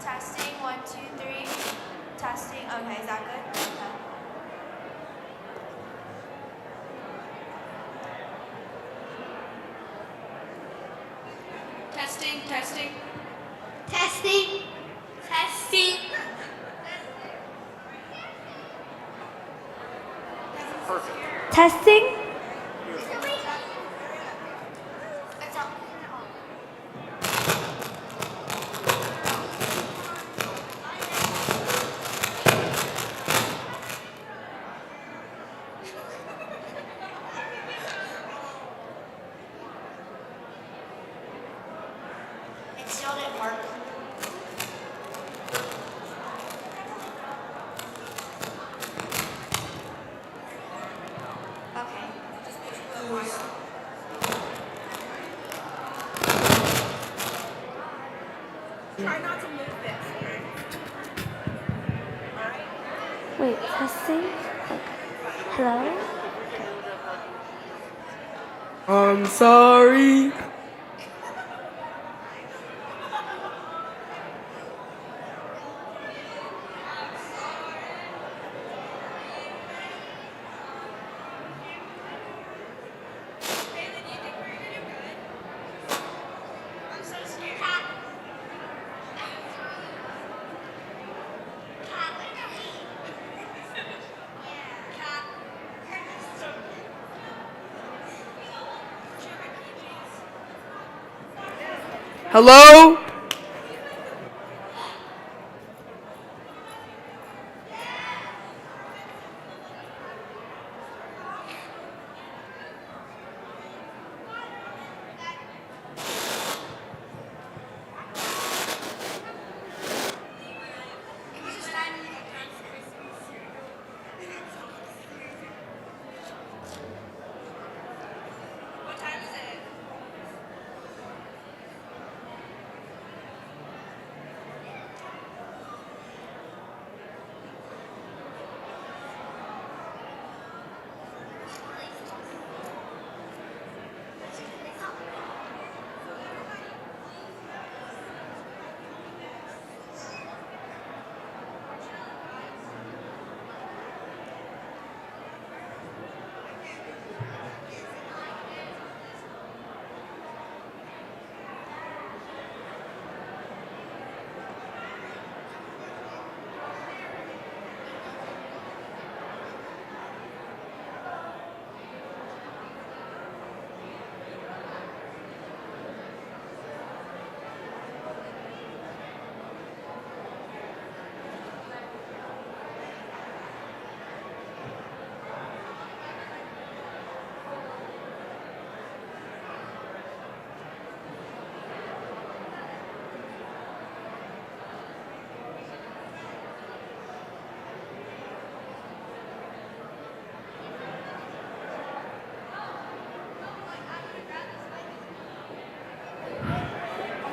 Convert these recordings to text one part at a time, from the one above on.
Testing, 1, 2, 3. Testing. Okay, is that good? Okay. Testing, testing. Testing. Testing. Perfect. Testing. It still didn't work. Okay. Try not to move this. Alright? Wait, testing? Hello? I'm sorry. I'm so scared. Hello? What time is it?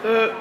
Uh,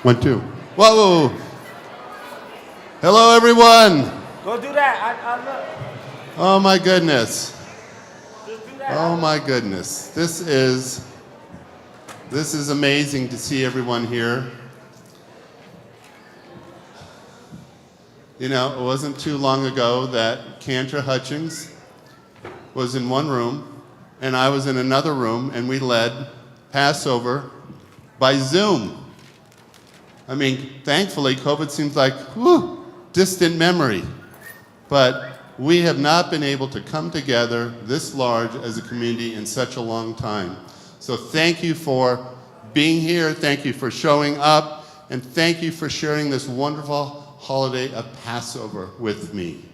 1, 2. Whoa! Hello, everyone. Go do that. I look. Oh my goodness. Just do that. Oh my goodness. This is amazing to see everyone here. You know, it wasn't too long ago that Cantor Hutchings was in one room and I was in another room and we led Passover by Zoom. I mean, thankfully, COVID seems like, distant memory. But we have not been able to come together this large as a community in such a long time. So thank you for being here, thank you for showing up, and thank you for sharing this wonderful holiday of Passover with me.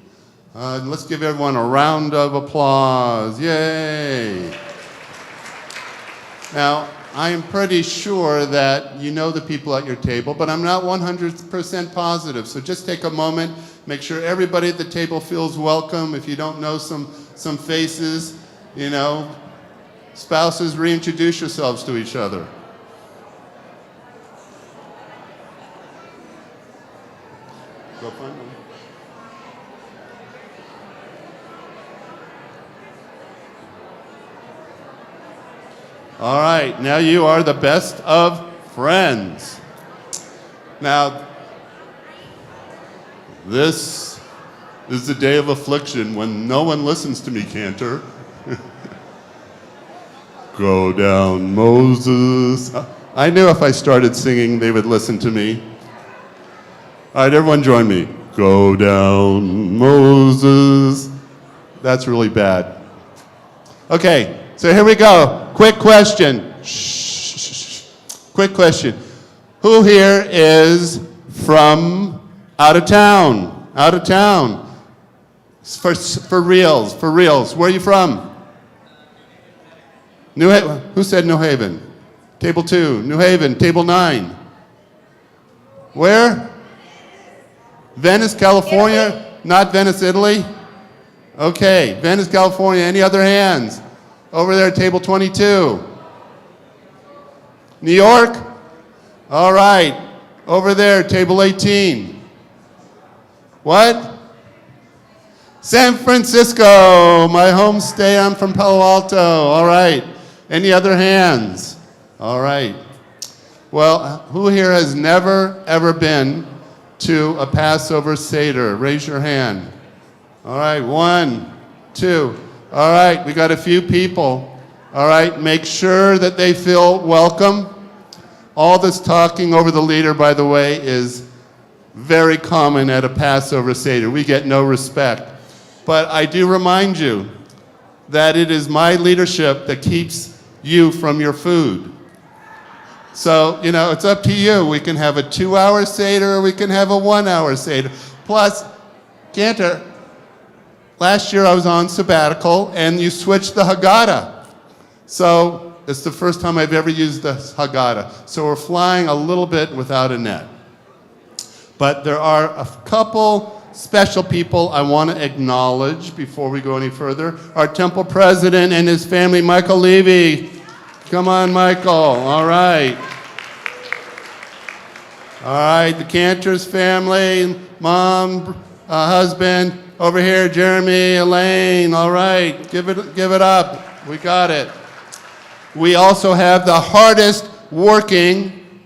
Let's give everyone a round of applause. Yay! Now, I am pretty sure that you know the people at your table, but I'm not 100% positive. So just take a moment, make sure everybody at the table feels welcome. If you don't know some faces, you know, spouses, reintroduce yourselves to each other. Go find them. All right, now you are the best of friends. Now, this is the day of affliction when no one listens to me, Cantor. Go down, Moses. I knew if I started singing, they would listen to me. All right, everyone join me. Go down, Moses. That's really bad. Okay, so here we go. Quick question. Shh. Quick question. Who here is from out of town? Out of town. For reals. Where are you from? New Haven. Who said New Haven? Table 2. New Haven. Table 9. Where? Venice, California? Italy. Not Venice, Italy? Okay. Venice, California. Any other hands? Over there, table 22. New York? All right. Over there, table 18. What? San Francisco, my home state. I'm from Palo Alto. All right. Any other hands? All right. Well, who here has never, ever been to a Passover Seder? Raise your hand. All right. 1, 2. All right, we got a few people. All right, make sure that they feel welcome. All this talking over the leader, by the way, is very common at a Passover Seder. We get no respect. But I do remind you that it is my leadership that keeps you from your food. So, you know, it's up to you. We can have a 2-hour Seder or we can have a 1-hour Seder. Plus, Cantor, last year I was on sabbatical and you switched the Haggadah. So it's the first time I've ever used the Haggadah. So we're flying a little bit without a net. But there are a couple special people I want to acknowledge before we go any further. Our temple president and his family, Michael Levy. Come on, Michael. All right. All right, the Cantor's family, mom, husband. Over here, Jeremy, Elaine, all right, give it up. We got it. We also have the hardest working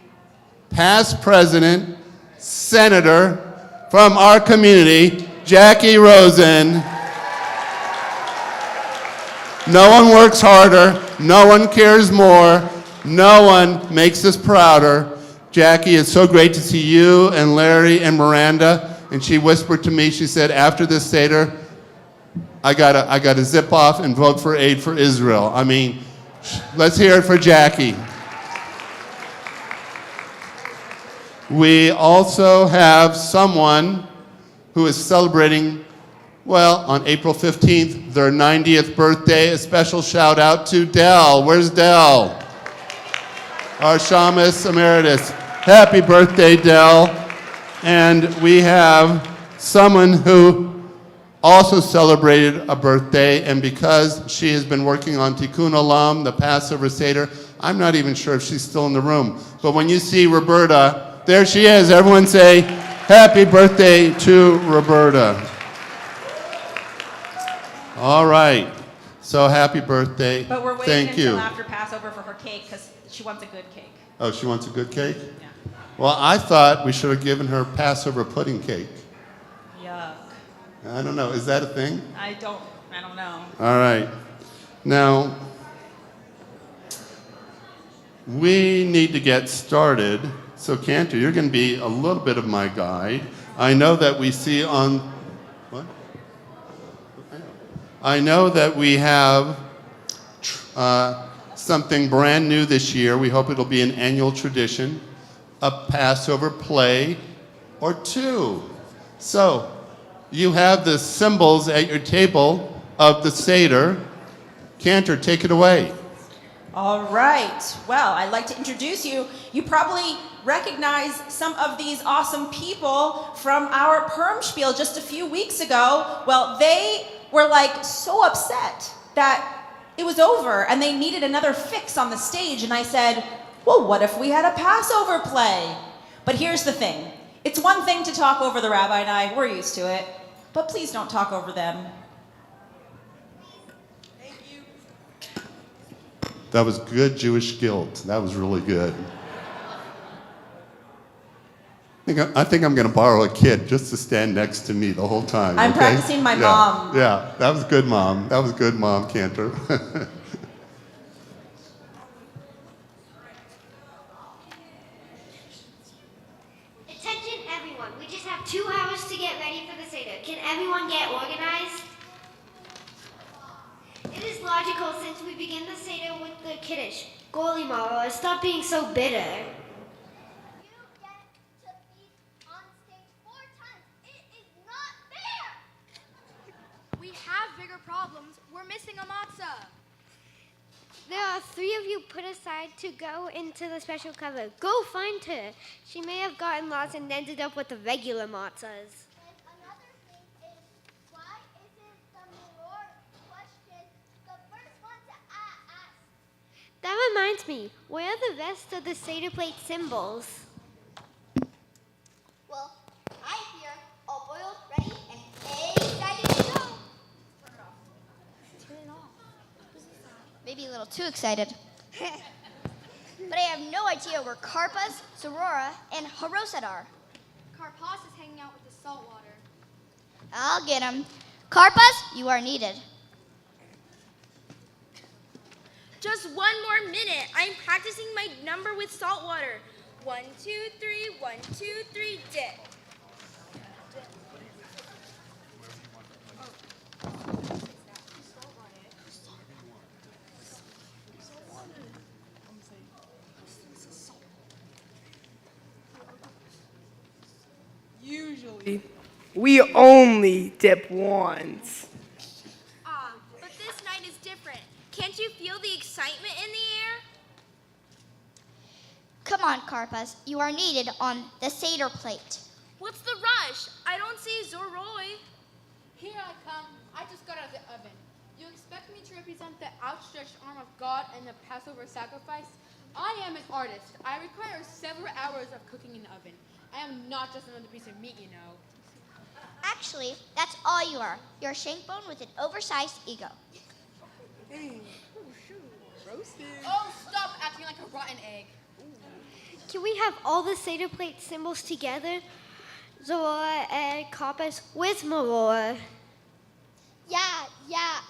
past president, senator from our community, Jackie Rosen. No one works harder, no one cares more, no one makes us prouder. Jackie, it's so great to see you and Larry and Miranda. And she whispered to me, she said, after this Seder, I gotta zip off and vote for Aid for Israel. I mean, let's hear it for Jackie. We also have someone who is celebrating, well, on April 15th, their 90th birthday. A special shout out to Dell. Where's Dell? Our Shamus Emeritus. Happy birthday, Dell. And we have someone who also celebrated a birthday, and because she has been working on Tikkun Olam, the Passover Seder, I'm not even sure if she's still in the room. But when you see Roberta, There she is. Everyone say, happy birthday to Roberta. All right. So happy birthday. But we're waiting Thank until you. after Passover for her cake because she wants a good cake. Oh, she wants a good cake? Yeah. Well, I thought we should have given her Passover pudding cake. Yuck. I don't know. Is that a thing? I don't know. All right. Now, we need to get started. So, Cantor, you're going to be a little bit of my guide. I know that we see on... What? I know that we have something brand new this year. We hope it'll be an annual tradition, a Passover play or two. So, you have the symbols at your table of the Seder. Cantor, take it away. All right. Well, I'd like to introduce you. You probably recognize some of these awesome people from our perm spiel just a few weeks ago. Well, they were like so upset that it was over and they needed another fix on the stage. And I said, well, what if we had a Passover play? But here's the thing. It's one thing to talk over the rabbi and I. We're used to it. But please don't talk over them. That was good Jewish guilt. That was really good. I think I'm going to borrow a kid just to stand next to me the whole time. I'm okay? practicing my mom. Yeah, that was good, Mom. That was good, Mom, Cantor. Attention, everyone. We just have 2 hours to get ready for the Seder. Can everyone get organized? It is logical since we begin the Seder with the Kiddush. Goalie Mara, stop being so bitter. You get to be on stage 4 times. It is not fair! We have bigger problems. We're missing a matzah. There are 3 of you put aside to go into the special cover. Go find her. She may have gotten lost and ended up with the regular matzahs. And another thing is, why isn't the more question the first one to ask? That reminds me, where are the rest of the Seder plate symbols? Well, I'm here, all boiled, ready, and excited to go. Turn it off. Maybe a little too excited. But I have no idea where Karpas, Sorora, and Haroset are. Karpas is hanging out with the saltwater. I'll get him. Karpas, you are needed. Just one more minute. I'm practicing my number with salt water. 1, 2, 3, 1, 2, 3, dip. Usually, we only dip once. But this night is different. Can't you feel the excitement in the air? Come on, Karpas, you are needed on the Seder plate. What's the rush? I don't see Zoroi. Here I come. I just got out of the oven. You expect me to represent the outstretched arm of God in the Passover sacrifice? I am an artist. I require several hours of cooking in the oven. I am not just another piece of meat, you know. Actually, that's all you are. You're a shank bone with an oversized ego. Oh, stop acting like a rotten egg. Can we have all the Seder plate symbols together? Zorora and Karpas with Marora. Yeah,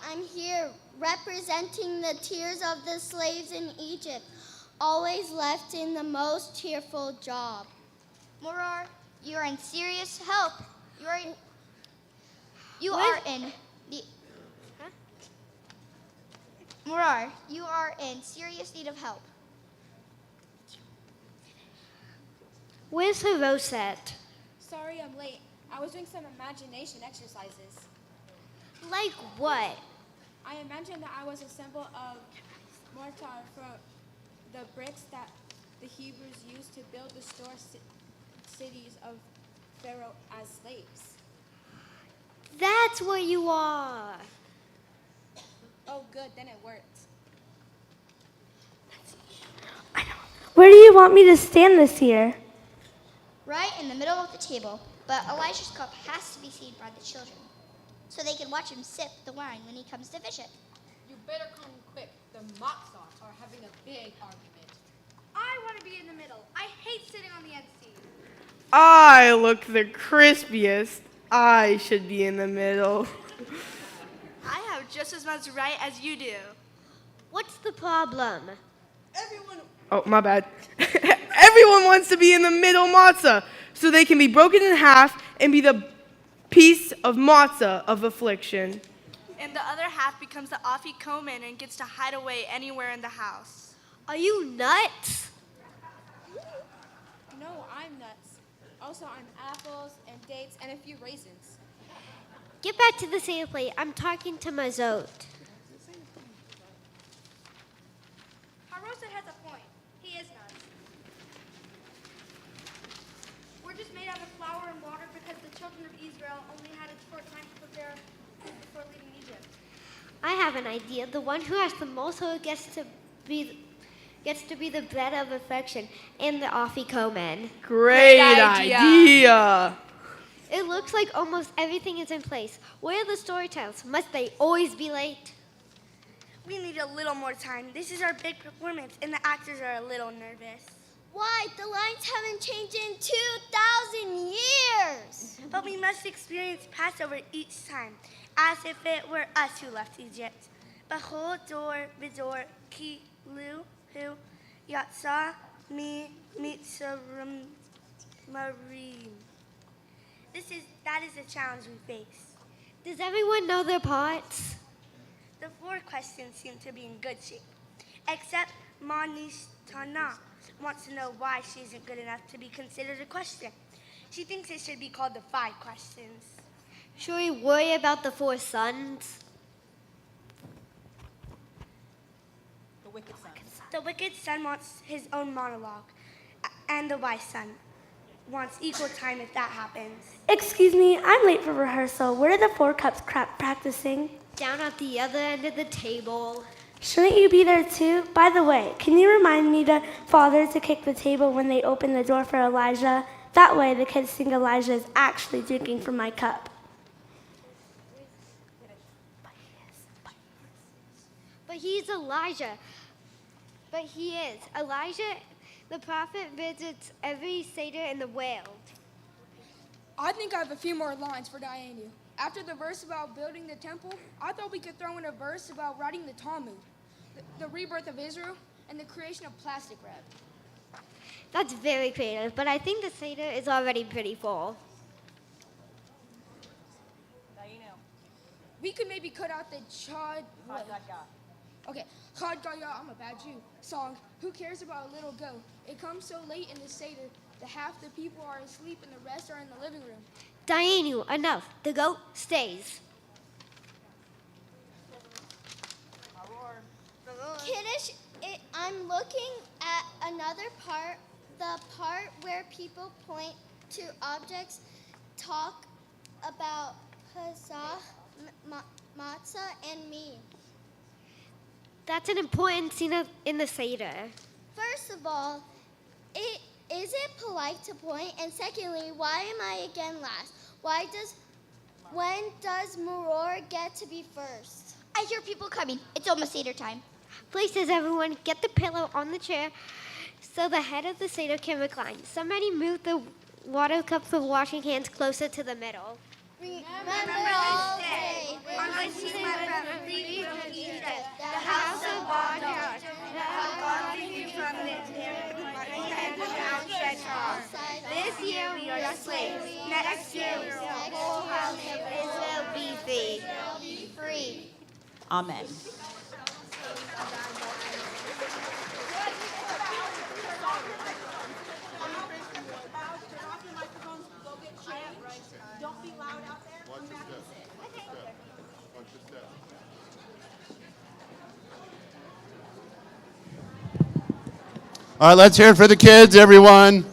I'm here representing the tears of the slaves in Egypt, always left in the most tearful job. Morar, you are in serious help. Morar, you are in serious need of help. Where's Haroset? Sorry I'm late. I was doing some imagination exercises. Like what? I imagined that I was a symbol of mortar for the bricks that the Hebrews used to build the store cities of Pharaoh as slaves. That's where you are. Oh, good. Then it worked. Where do you want me to stand this year? right in the middle of the table. But Elijah's cup has to be seen by the children, so they can watch him sip the wine when he comes to visit. You better come quick. The matzahs are having a big argument. I want to be in the middle. I hate sitting on the end seat. I look the crispiest. I should be in the middle. I have just as much right as you do. What's the problem? Oh, my bad. Everyone wants to be in the middle matzah so they can be broken in half and be the piece of matzah of affliction. And the other half becomes the afikomen and gets to hide away anywhere in the house. Are you nuts? No, I'm nuts. Also, I'm apples and dates and a few raisins. Get back to the Seder plate. I'm talking to Mazot. Haroset has a point. He is nuts. We're just made out of flour and water because the children of Israel only had a short time to prepare food before leaving Egypt. I have an idea. The one who has the most gets to be the bread of affection and the afikomen. Great idea. It looks like almost everything is in place. Where are the storytellers? Must they always be late? We need a little more time. This is our big performance, and the actors are a little nervous. Why? The lines haven't changed in 2,000 years. But we must experience Passover each time, as if it were us who left Egypt. Behold, dor b'dor ki lu hu yatsa mi mitzarim marim. That is the challenge we face. Does everyone know their parts? The 4 questions seem to be in good shape, except Manishtana wants to know why she isn't good enough to be considered a question. She thinks it should be called the 5 questions. Should we worry about the 4 sons? The wicked son. The wicked son wants his own monologue, and the wise son wants equal time if that happens. Excuse me, I'm late for rehearsal. Where are the 4 cups practicing? Down at the other end of the table. Shouldn't you be there too? By the way, can you remind me the father to kick the table when they open the door for Elijah? That way the kids think Elijah is actually drinking from my cup. But he's Elijah. But he is. Elijah, the prophet, visits every Seder in the world. I think I have a few more lines for Dianu. After the verse about building the temple, I thought we could throw in a verse about writing the Talmud, the rebirth of Israel, and the creation of plastic wrap. That's very creative, but I think the Seder is already pretty full. We could maybe cut out the Chad. Okay, Chad Gaya, I'm a bad Jew song. Who cares about a little goat? It comes so late in the Seder that half the people are asleep and the rest are in the living room. Dianu, enough. The goat stays. Kiddush, I'm looking at another part, the part where people point to objects, talk about Pesach, matzah, and me. That's an important scene in the Seder. First of all, is it polite to point? And secondly, why am I again last? When does Muror get to be first? I hear people coming. It's almost Seder time. Places, everyone. Get the pillow on the chair so the head of the Seder can recline. Somebody move the water cups of washing hands closer to the middle. Remember all day, on which he went from free from Egypt, the house of bondage, that have gone free from the tyranny and the outstretched arm. This year we are slaves. Next year the whole house of Israel be free. Amen. Don't be loud out there. Watch your step. Watch your step. All right, let's hear it for the kids, everyone.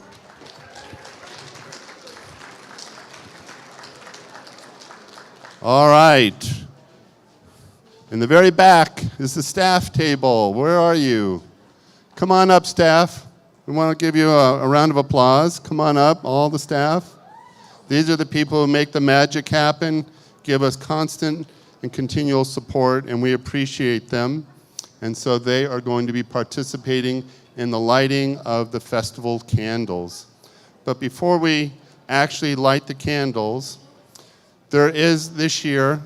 All right. In the very back is the staff table. Where are you? Come on up, staff. We want to give you a round of applause. Come on up, all the staff. These are the people who make the magic happen, give us constant and continual support, and we appreciate them. And so they are going to be participating in the lighting of the festival candles. But before we actually light the candles, there is this year,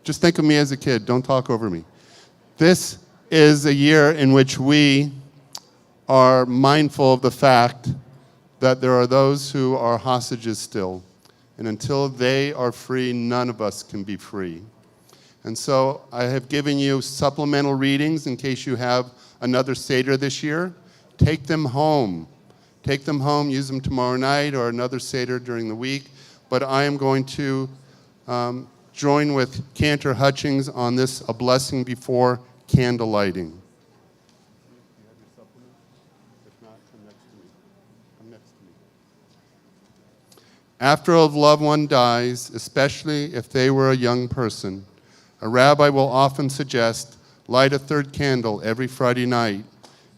just think of me as a kid, don't talk over me. This is a year in which we are mindful of the fact that there are those who are hostages still. And until they are free, none of us can be free. And so I have given you supplemental readings in case you have another Seder this year. Take them home. Take them home, use them tomorrow night or another Seder during the week. But I am going to join with Cantor Hutchings on this, a blessing before candle lighting. After a loved one dies, especially if they were a young person, a rabbi will often suggest light a third candle every Friday night.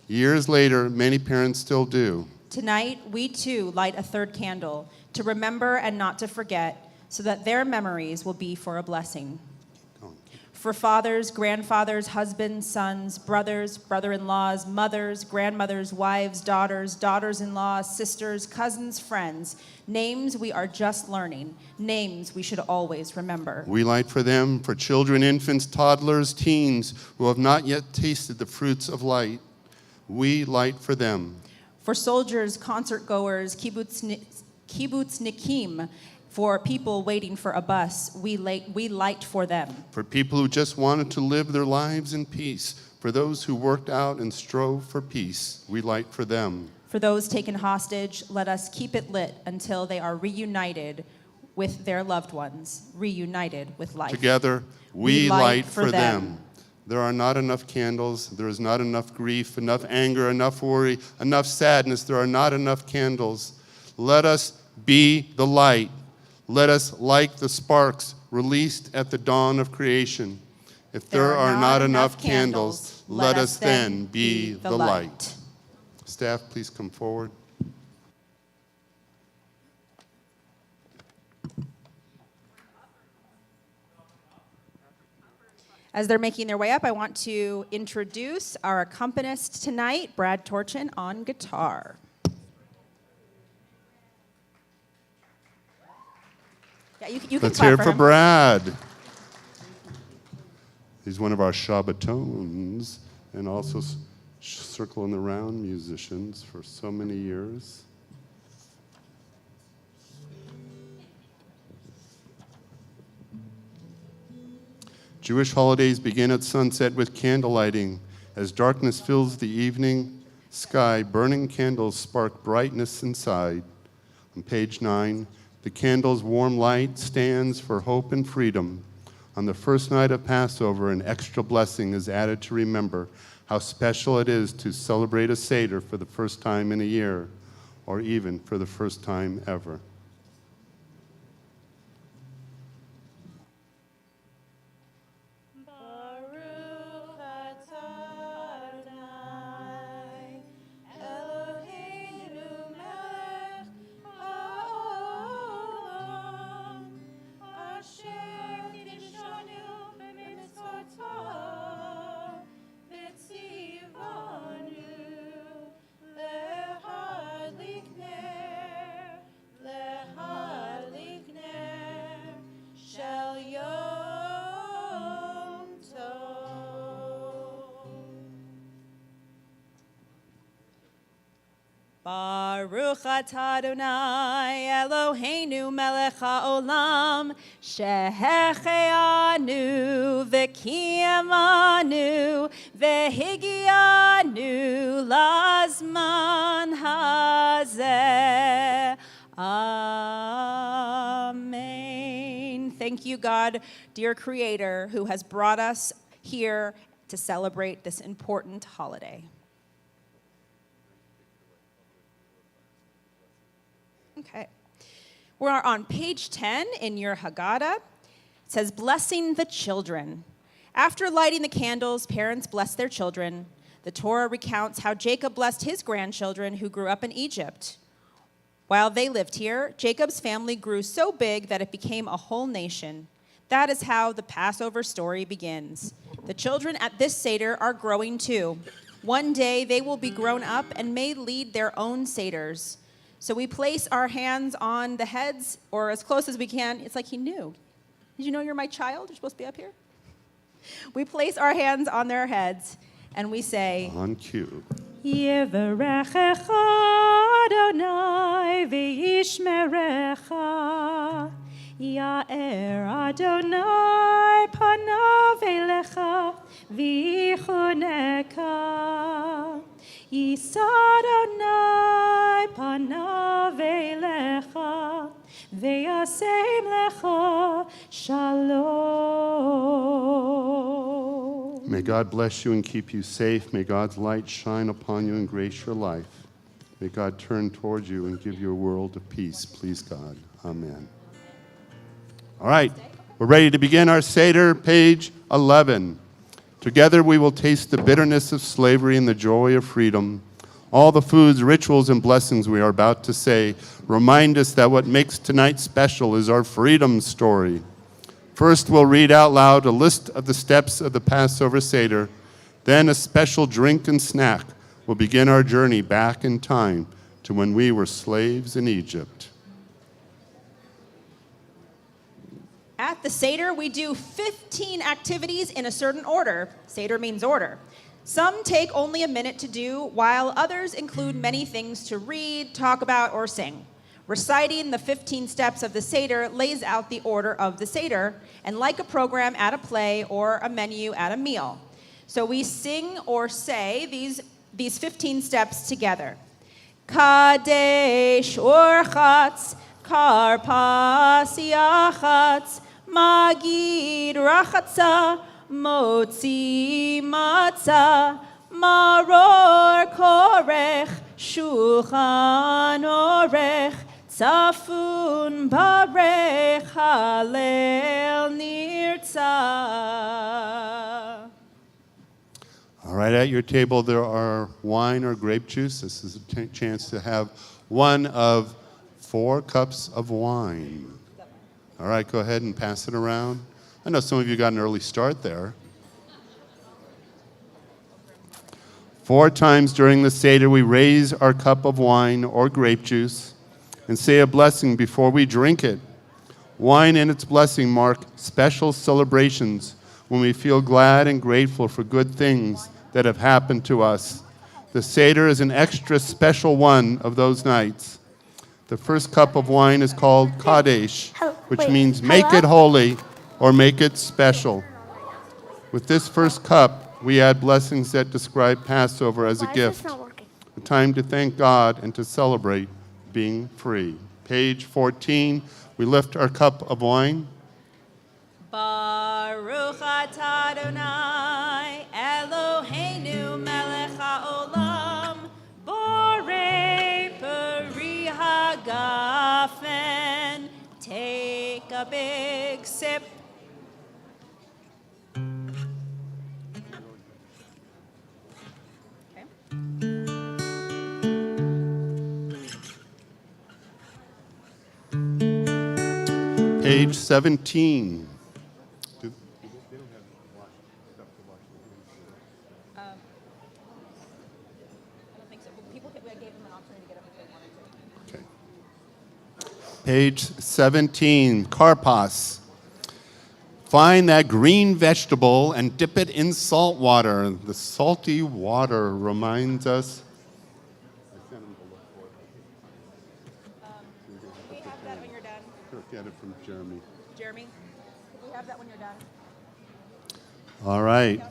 Years later, many parents still do. Tonight, we too light a third candle to remember and not to forget, so that their memories will be for a blessing. For fathers, grandfathers, husbands, sons, brothers, brother-in-laws, mothers, grandmothers, wives, daughters, daughters-in-law, sisters, cousins, friends, names we are just learning, names we should always remember. We light for them, for children, infants, toddlers, teens who have not yet tasted the fruits of light. We light for them. For soldiers, concert goers, kibbutznikim, for people waiting for a bus, we light for them. For people who just wanted to live their lives in peace. For those who worked out and strove for peace, we light for them. For those taken hostage, let us keep it lit until they are reunited with their loved ones, reunited with life. Together, we light for them. There are not enough candles. There is not enough grief, enough anger, enough worry, enough sadness. There are not enough candles. Let us be the light. Let us light the sparks released at the dawn of creation. If there are not enough candles, let us then be the light. Staff, please come forward. As they're making their way up, I want to introduce our accompanist tonight, Brad Torchin on guitar. Yeah, you can Let's clap hear it for him. Brad. He's one of our Shabbatons and also Circle in the Round musicians for so many years. Jewish holidays begin at sunset with candle lighting. As darkness fills the evening sky, burning candles spark brightness inside. On page 9, the candle's warm light stands for hope and freedom. On the first night of Passover, an extra blessing is added to remember how special it is to celebrate a Seder for the first time in a year, or even for the first time ever. Baruch atah Adonai Eloheinu melech haolam shehecheanu v'kiyamanu v'higianu lazman hazeh. Amen. Thank you, God, dear Creator, who has brought us here to celebrate this important holiday. Okay. We're on page 10 in your Haggadah. It says, blessing the children. After lighting the candles, parents bless their children. The Torah recounts how Jacob blessed his grandchildren who grew up in Egypt. While they lived here, Jacob's family grew so big that it became a whole nation. That is how the Passover story begins. The children at this Seder are growing too. One day they will be grown up and may lead their own Seders. So we place our hands on the heads, or as close as we can. It's like he knew. Did you know you're my child? You're supposed to be up here? We place our hands on their heads and we say, On cue. Yivarechecha Adonai v'yishmerecha, Ya'er Adonai panav elecha v'yichuneka, Yisa Adonai panav elecha v'yasem lecha shalom. May God bless you and keep you safe. May God's light shine upon you and grace your life. May God turn towards you and give you a world of peace. Please God. Amen. All right. We're ready to begin our Seder, page 11. Together we will taste the bitterness of slavery and the joy of freedom. All the foods, rituals, and blessings we are about to say remind us that what makes tonight special is our freedom story. First, we'll read out loud a list of the steps of the Passover Seder. Then a special drink and snack will begin our journey back in time to when we were slaves in Egypt. At the Seder, we do 15 activities in a certain order. Seder means order. Some take only a minute to do, while others include many things to read, talk about, or sing. Reciting the 15 steps of the Seder lays out the order of the Seder, and like a program at a play or a menu at a meal. So we sing or say these 15 steps together. Kadesh Orchatz, Karpas Yachatz, Magid Rachatza, Motzi Matzah, Maror Korech, Shulchan Orech, Tzafun Barech, Halel Nirtzah. All right, at your table there are wine or grape juice. This is a chance to have one of 4 cups of wine. All right, go ahead and pass it around. I know some of you got an early start there. 4 times during the Seder, we raise our cup of wine or grape juice and say a blessing before we drink it. Wine and its blessing mark special celebrations when we feel glad and grateful for good things that have happened to us. The Seder is an extra special one of those nights. The first cup of wine is called Kadesh, which means make it holy or make it special. With this first cup, we add blessings that describe Passover as a gift, a time to thank God and to celebrate being free. Page 14, we lift our cup of wine. Baruch atah Adonai Eloheinu melech haolam borei peri hagafen. Take a big sip. Page 17. Okay. Page 17, karpas. Find that green vegetable and dip it in salt water. The salty water reminds us. We have that when you're done. Get it from Jeremy. Jeremy, we have that when you're done. All right.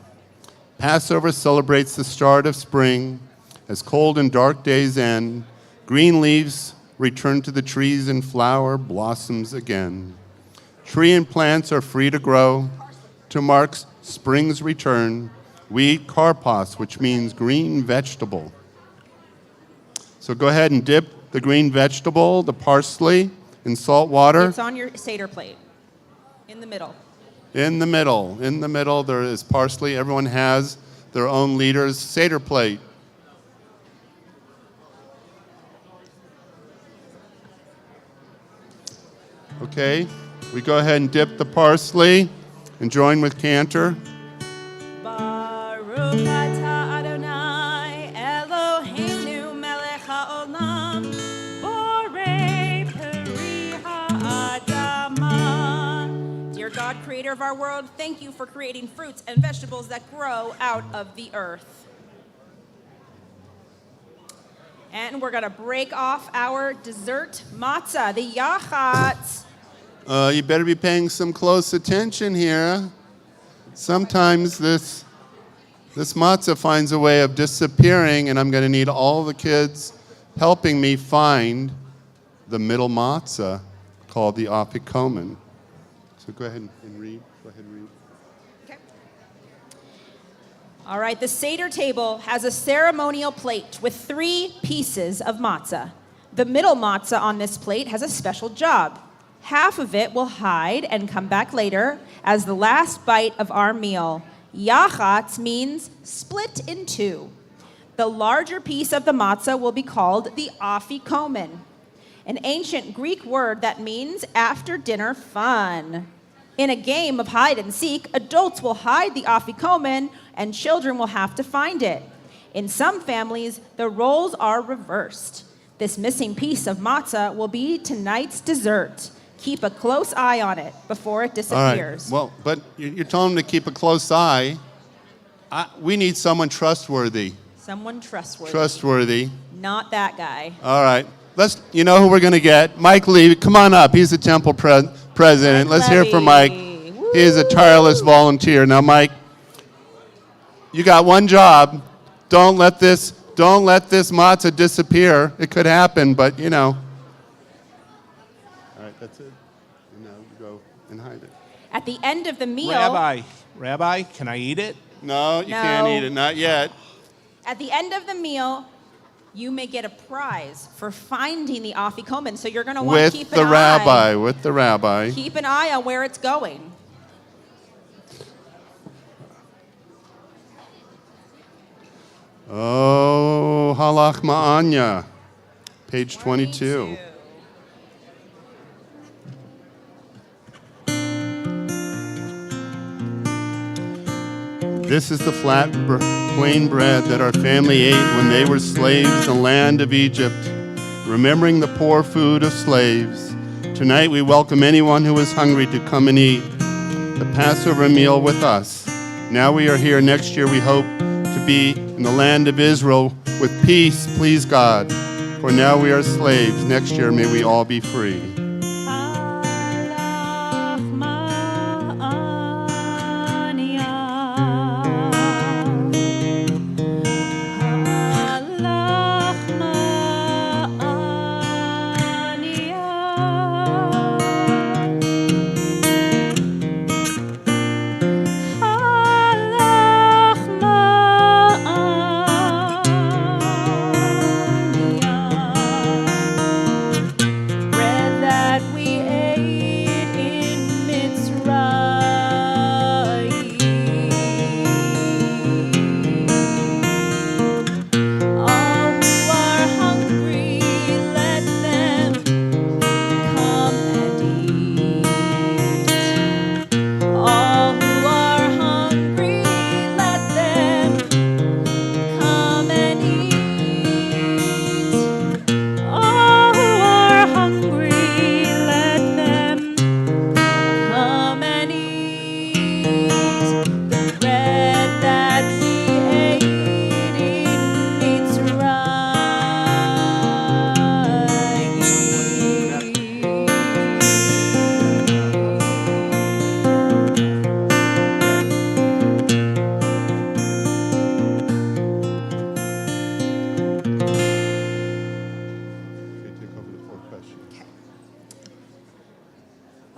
Passover celebrates the start of spring. As cold and dark days end, green leaves return to the trees and flower blossoms again. Tree and plants are free to grow. To mark spring's return, we eat karpas, which means green vegetable. So go ahead and dip the green vegetable, the parsley, in salt water. It's on your Seder plate, in the middle. In the middle there is parsley. Everyone has their own leader's Seder plate. Okay, we go ahead and dip the parsley and join with Cantor. Baruch atah Adonai Eloheinu melech haolam borei peri ha'adamah. Dear God, creator of our world, thank you for creating fruits and vegetables that grow out of the earth. And we're going to break off our dessert matzah, the yachatz. You better be paying some close attention here. Sometimes this matzah finds a way of disappearing, and I'm going to need all the kids helping me find the middle matzah called the afikomen. So go ahead and read. Go ahead and read. Okay. All right, the Seder table has a ceremonial plate with 3 pieces of matzah. The middle matzah on this plate has a special job. Half of it will hide and come back later as the last bite of our meal. Yachatz means split in 2. The larger piece of the matzah will be called the afikomen, an ancient Greek word that means after dinner fun. In a game of hide and seek, adults will hide the afikomen and children will have to find it. In some families, the roles are reversed. This missing piece of matzah will be tonight's dessert. Keep a close eye on it before it disappears. All right. Well, but you're telling them to keep a close eye. We need someone trustworthy. Someone trustworthy. Trustworthy. Not that guy. All right. You know who we're going to get? Mike Levy. Come on up. He's the temple president. Let's hear from Mike. Woo. He is a tireless volunteer. Now, Mike, you got one job. Don't let this matzah disappear. It could happen, but you know. All right, that's it. And now you go and hide it. At the end of the meal. Rabbi, can I eat it? No, you can't eat it. Not yet. At the end of the meal, you may get a prize for finding the afikomen. So you're going to want to keep an eye. With the rabbi. Keep an eye on where it's going. Oh, halach ma'anya, page 22. This is the flat, plain bread that our family ate when they were slaves in the land of Egypt, remembering the poor food of slaves. Tonight we welcome anyone who is hungry to come and eat the Passover meal with us. Now we are here. Next year we hope to be in the land of Israel with peace, please God. For now we are slaves. Next year may we all be free.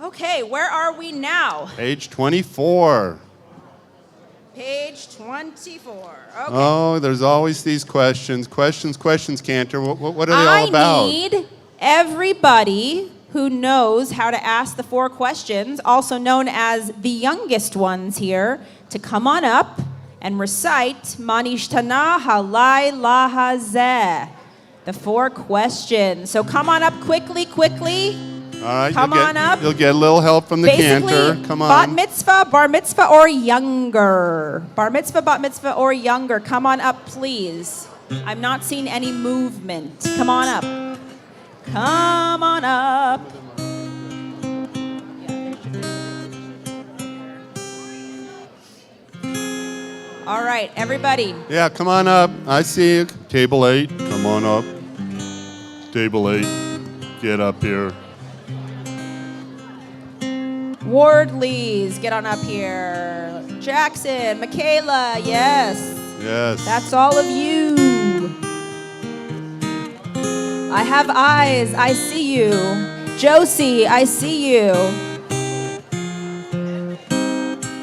Okay, where are we now? Page 24. Page 24. Okay. Oh, there's always these questions, Cantor. What are they all about? I need everybody who knows how to ask the 4 questions, also known as the youngest ones here, to come on up and recite Manishtana Halai Lahazeh. The 4 questions. So come on up quickly. All right, Come on up. You'll get a little help from the cantor. Come on. Bat mitzvah, bar mitzvah, or younger. Bar mitzvah, bat mitzvah, or younger. Come on up, please. I'm not seeing any movement. Come on up. Come on up. All right, everybody. Yeah, come on up. I see you. Table 8, come on up. Table 8, get up here. Wardleys, get on up here. Jackson, Michaela, yes. Yes. That's all of you. I have eyes, I see you. Josie, I see you.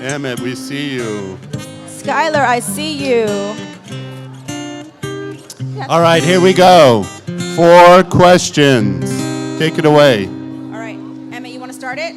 Emmett, we see you. Skylar, I see you. All right, here we go. 4 questions. Take it away. All right, Emma, you want to start it?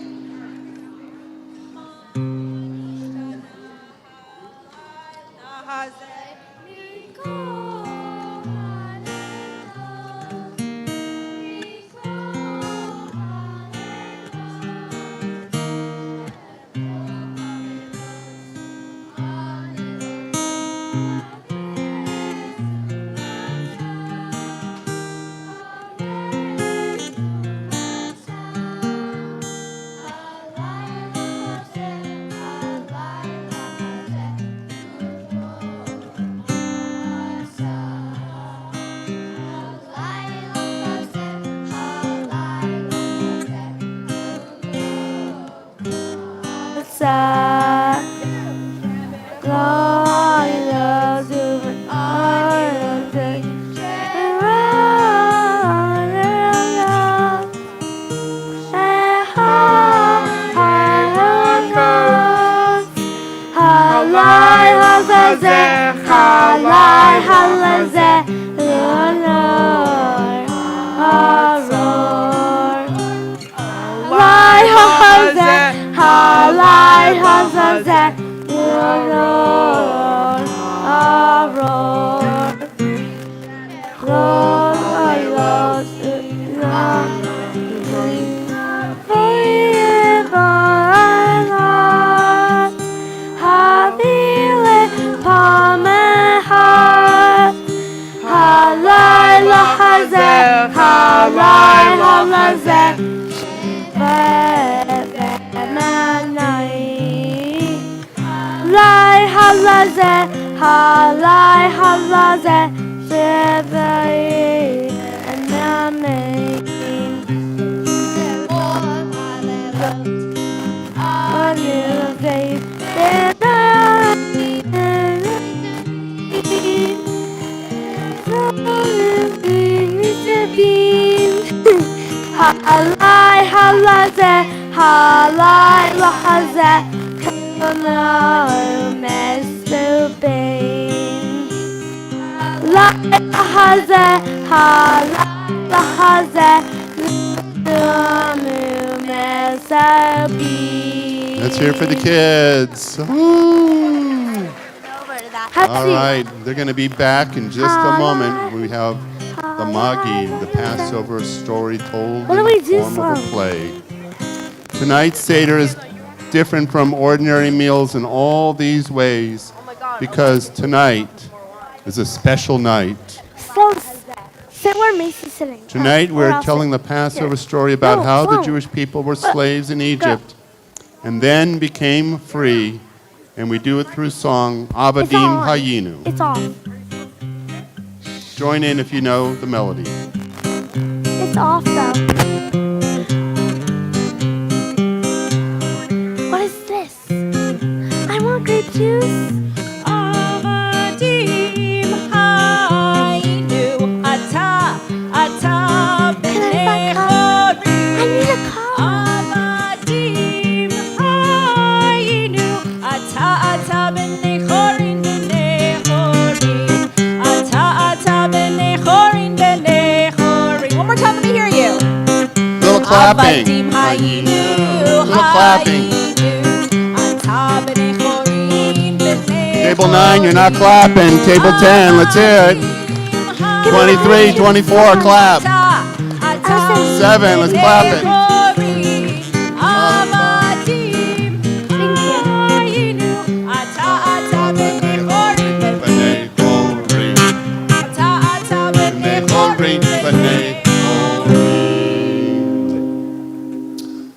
Let's hear for the kids. Ooh. All right, they're going to be back in just a moment. We have the Magi, the Passover story told in the form of a play. Tonight's Seder is different from ordinary meals in all these ways because tonight is a special night. Sit where Macy's sitting. Tonight we're telling the Passover story about how the Jewish people were slaves in Egypt and then became free, and we do it through song Avadim Hayinu. It's off. Join in if you know the melody. It's off though. What is this? I want grape juice. Avadim Hayinu Ata B'nei Chorim. I need a cup. Avadim Hayinu Ata B'nei Chorim B'nei Chorim. Ata B'nei Chorim B'nei Chorim. One more time, let me hear you. Little clapping. Avadim Hayinu Little clapping. Ata B'nei Chorim B'nei Table 9, you're not clapping. Table 10, let's hear it. 23, 24, clap. 7, let's clap it.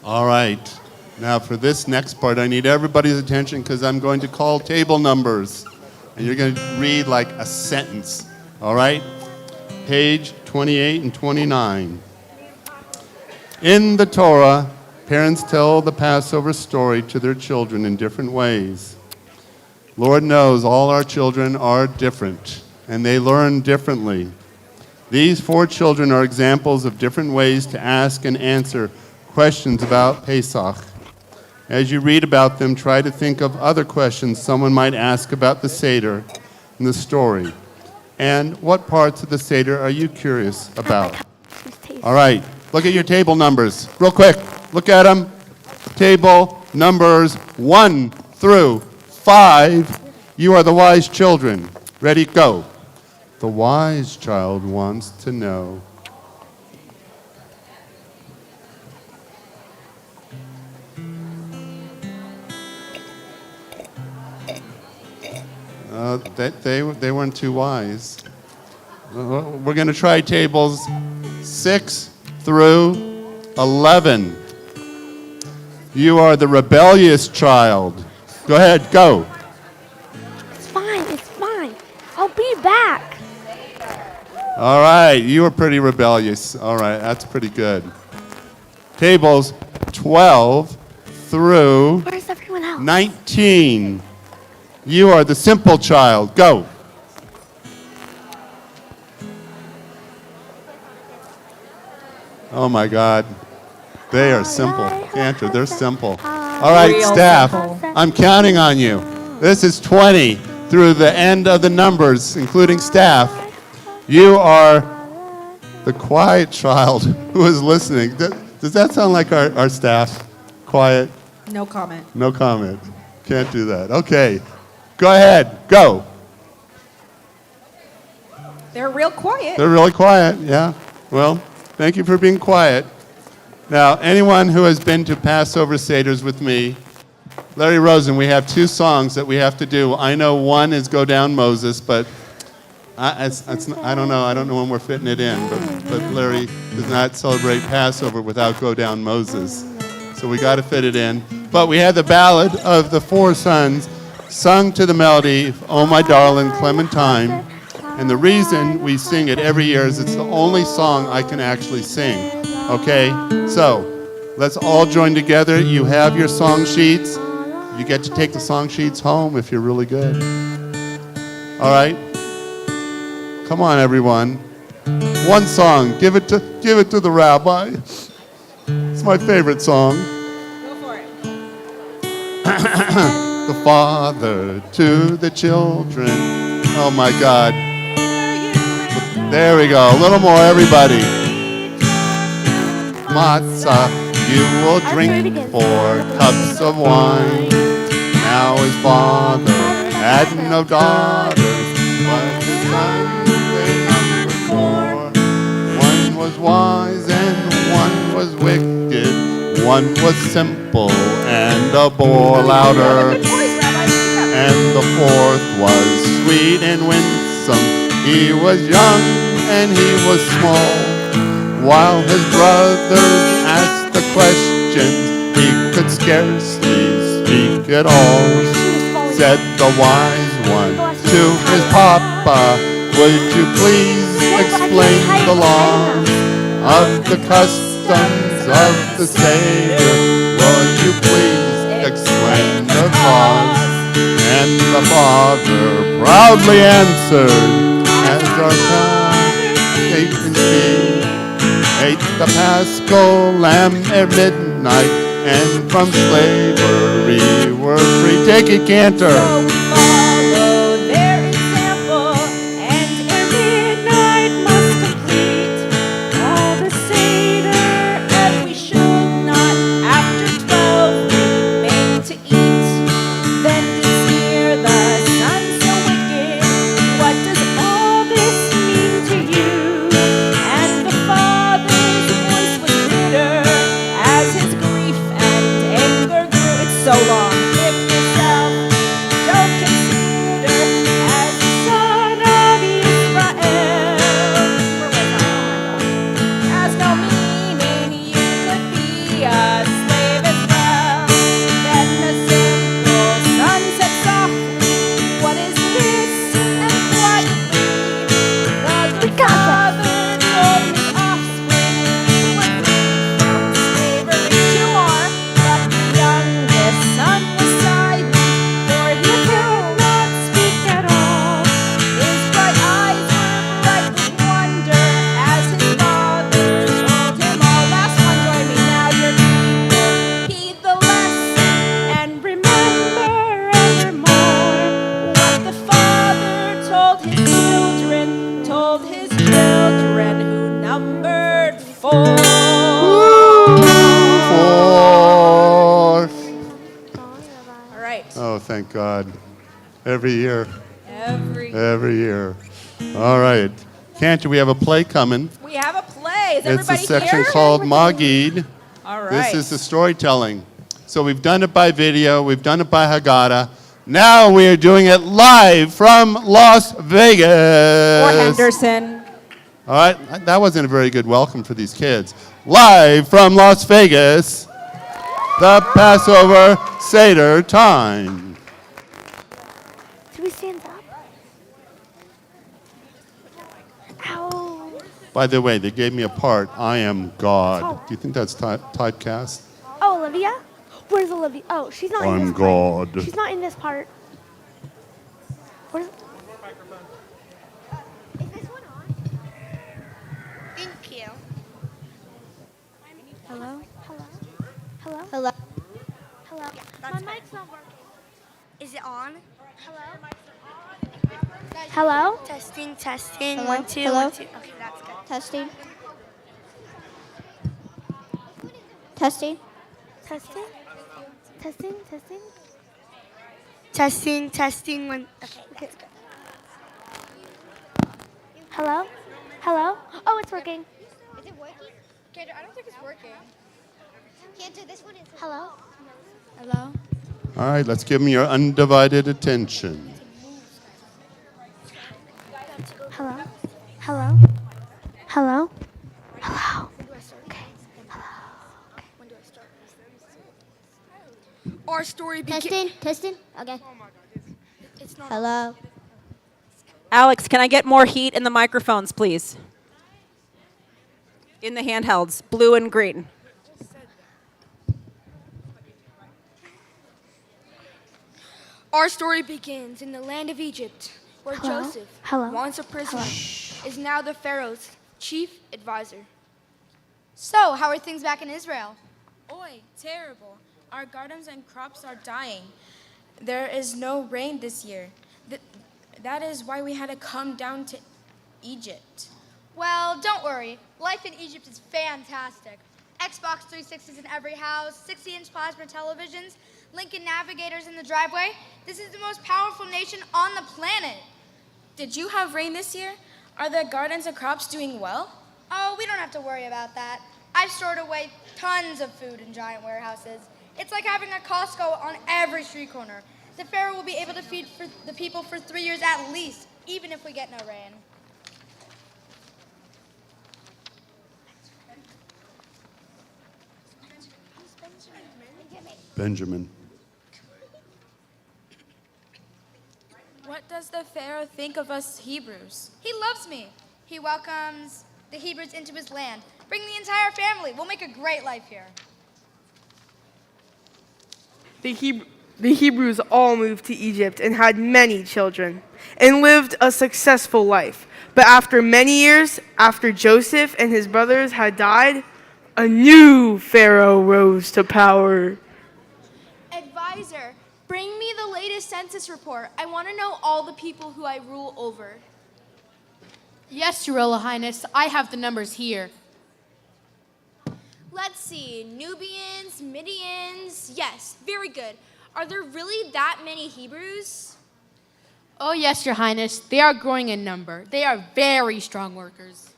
All right. Now for this next part, I need everybody's attention because I'm going to call table numbers. And you're going to read like a sentence. All right? Page 28 and 29. In the Torah, parents tell the Passover story to their children in different ways. Lord knows all our children are different, and they learn differently. These 4 children are examples of different ways to ask and answer questions about Pesach. As you read about them, try to think of other questions someone might ask about the Seder in the story. And what parts of the Seder are you curious about? All right, look at your table numbers. Real quick, look at them. Table numbers 1 through 5. You are the wise children. Ready, go. The wise child wants to know. They weren't too wise. We're going to try tables 6 through 11. You are the rebellious child. Go ahead, go. It's fine. I'll be back. All right, you were pretty rebellious. All right, that's pretty good. Tables 12 through Where's everyone else? 19. You are the simple child. Go. Oh my God. They are simple. Cantor, they're simple. All right, Real staff, simple. I'm counting on you. This is 20 through the end of the numbers, including staff. You are the quiet child who is listening. Does that sound like our staff? Quiet? No comment. No comment. Can't do that. Okay. Go ahead. Go. They're real quiet. They're really quiet, yeah. Well, thank you for being quiet. Now, anyone who has been to Passover Seders with me, Larry Rosen, we have 2 songs that we have to do. I know one is Go Down Moses, but I don't know. I don't know when we're fitting it in. But Larry does not celebrate Passover without Go Down Moses. So we got to fit it in. But we had the ballad of the 4 sons sung to the melody, Oh My Darling Clementine. And the reason we sing it every year is it's the only song I can actually sing. Okay? So, let's all join together. You have your song sheets. You get to take the song sheets home if you're really good. All right? Come on, everyone. One song. Give it to the rabbi. It's my favorite song. Go for it. The father to the children. Oh my God. There we go. A little more, everybody. Matzah, you will drink 4 cups of wine. Now his father had no daughters, but his sons they numbered 4. One was wise and one was wicked. One was simple and a bore louder. And the 4th was sweet and winsome. He was young and he was small. While his brothers asked the questions, he could scarcely speak at all. Said the wise one to his papa, would you please explain the laws of the customs of the Seder? Would you please explain the cause? And the father proudly answered, as our patrons be, ate the Paschal lamb at midnight, and from slavery were free. Take it, Cantor. So we follow their example, and ere midnight must complete all the Seder, and we should not after 12 remain to eat. Then did hear the sun Fourth. All right. Oh, thank God. Every year. Every year. All right. Cantor, we have a play coming. We have a play. Is It's a everybody section here? called Magid. All right. This is the storytelling. So we've done it by video. We've done it by Haggadah. Now we are doing it live from Las Vegas. Or Henderson. All right. That wasn't a very good welcome for these kids. Live from Las Vegas, the Passover Seder time. Do we stand up? Ow. By the way, they gave me a part, I am God. Do you think that's typecast? Oh, Olivia? Where's Olivia? Oh, she's not in I'm this part. God. She's not in this part. Where's... Is this one on? Thank you. Hello? Hello? Hello? Hello. Hello? My mic's not working. Is it on? Hello? Hello? Testing, testing. Hello? 1, 2, Hello? 1, 2. Okay, that's good. Testing. Testing. Testing? Testing? Testing? Testing, testing. 1. Okay, that's good. Hello? Hello? Oh, it's working. Is it working? Kendra, I don't think it's working. Kendra, this one is. Hello? Hello? All right, let's give them your undivided attention. Hello? Hello? Hello? Hello? Okay. Our story begins. Testing. Testing. Okay. Hello. Alex, can I get more heat in the microphones, please? In the handhelds, blue and green. Our story begins in the land of Egypt, where Hello? Joseph, Hello? once a prisoner, is now the Pharaoh's chief advisor. So, how are things back in Israel? Oi, terrible. Our gardens and crops are dying. There is no rain this year. That is why we had to come down to Egypt. Well, don't worry. Life in Egypt is fantastic. Xbox 360s in every house, 60-inch plasma televisions, Lincoln Navigators in the driveway. This is the most powerful nation on the planet. Did you have rain this year? Are the gardens and crops doing well? Oh, we don't have to worry about that. I've stored away tons of food in giant warehouses. It's like having a Costco on every street corner. The Pharaoh will be able to feed for the people for 3 years at least, even if we get no rain. Benjamin. What does the Pharaoh think of us Hebrews? He loves me. He welcomes the Hebrews into his land. Bring the entire family. We'll make a great life here. The Hebrews all moved to Egypt and had many children and lived a successful life. But after many years, after Joseph and his brothers had died, a new Pharaoh rose to power. Advisor, bring me the latest census report. I want to know all the people who I rule over. Yes, Your Royal Highness. I have the numbers here. Let's see, Nubians, Midians. Yes, very good. Are there really that many Hebrews? Oh, yes, Your Highness. They are growing in number. They are very strong workers.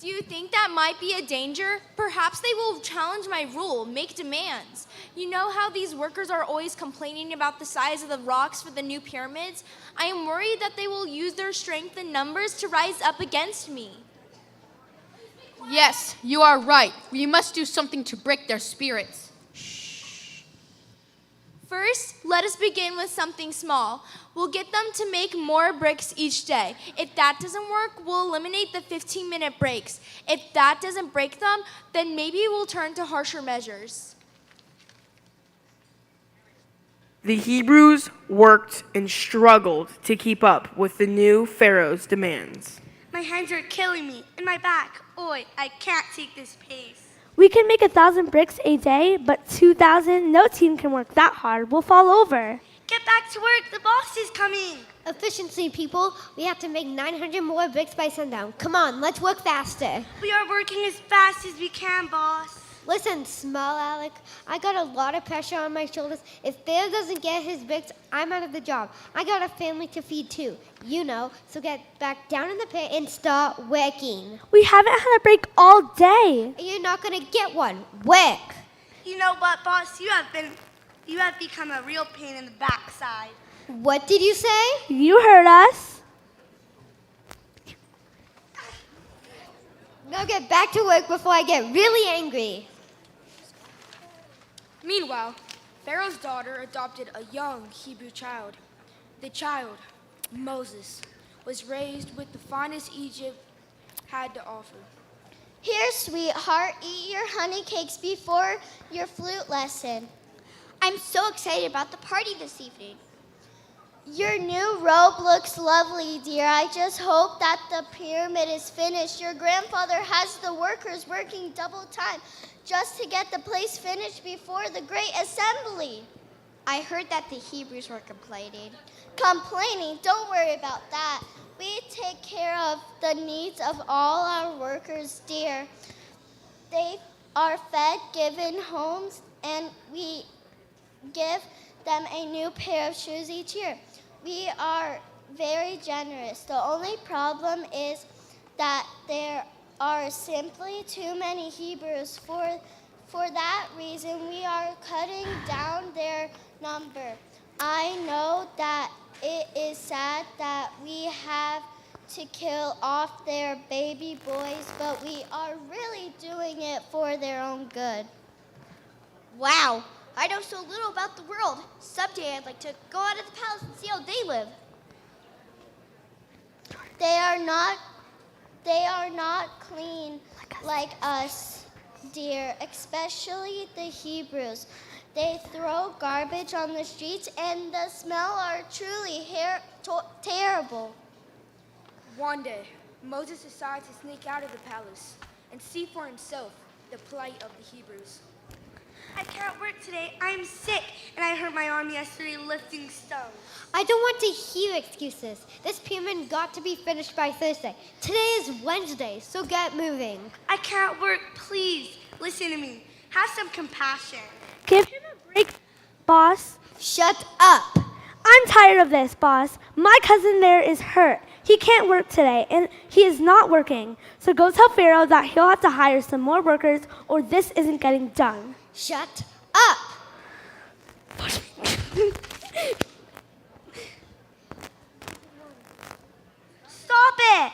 Do you think that might be a danger? Perhaps they will challenge my rule, make demands. You know how these workers are always complaining about the size of the rocks for the new pyramids? I am worried that they will use their strength in numbers to rise up against me. Yes, you are right. We must do something to break their spirits. First, let us begin with something small. We'll get them to make more bricks each day. If that doesn't work, we'll eliminate the 15-minute breaks. If that doesn't break them, then maybe we'll turn to harsher measures. The Hebrews worked and struggled to keep up with the new Pharaoh's demands. My hands are killing me. And my back. Oi, I can't take this pace. We can make 1,000 bricks a day, but 2,000, no team can work that hard. We'll fall over. Get back back to work. The boss is coming. Efficiency, people. We have to make 900 more bricks by sundown. Come on, let's work faster. We are working as fast as we can, boss. Listen, small Alec, I got a lot of pressure on my shoulders. If Phil doesn't get his bricks, I'm out of the job. I got a family to feed too, you know, so get back down in the pit and start working. We haven't had a break all day. You're not gonna get one. Work. You know what, boss? You have become a real pain in the backside. What did you say? You heard us. Now get back to work before I get really angry. Meanwhile, Pharaoh's daughter adopted a young Hebrew child. The child, Moses, was raised with the finest Egypt had to offer. Here, sweetheart, eat your honey cakes before your flute lesson. I'm so excited about the party this evening. Your new robe looks lovely, dear. I just hope that the pyramid is finished. Your grandfather has the workers working double time just to get the place finished before the great assembly. I heard that the Hebrews were complaining. Complaining? Don't worry about that. We take care of the needs of all our workers, dear. They are fed, given homes, and we give them a new pair of shoes each year. We are very generous. The only problem is that there are simply too many Hebrews. For that reason, we are cutting down their number. I know that it is sad that we have to kill off their baby boys, but we are really doing it for their own good. Wow, I know so little about the world. Someday I'd like to go out of the palace and see how they live. They are not clean like us, dear, especially the Hebrews. They throw garbage on the streets, and the smell are truly terrible. One day, Moses decided to sneak out of the palace and see for himself the plight of the Hebrews. I can't work today. I'm sick, and I hurt my arm yesterday lifting stones. I don't want to hear excuses. This pyramid got to be finished by Thursday. Today is Wednesday, so get moving. I can't work. Please, listen to me. Have some compassion. Give him a break, boss. Shut up. I'm tired of this, boss. My cousin there is hurt. He can't work today, and he is not working. So go tell Pharaoh that he'll have to hire some more workers, or this isn't getting done. Shut up. Stop it.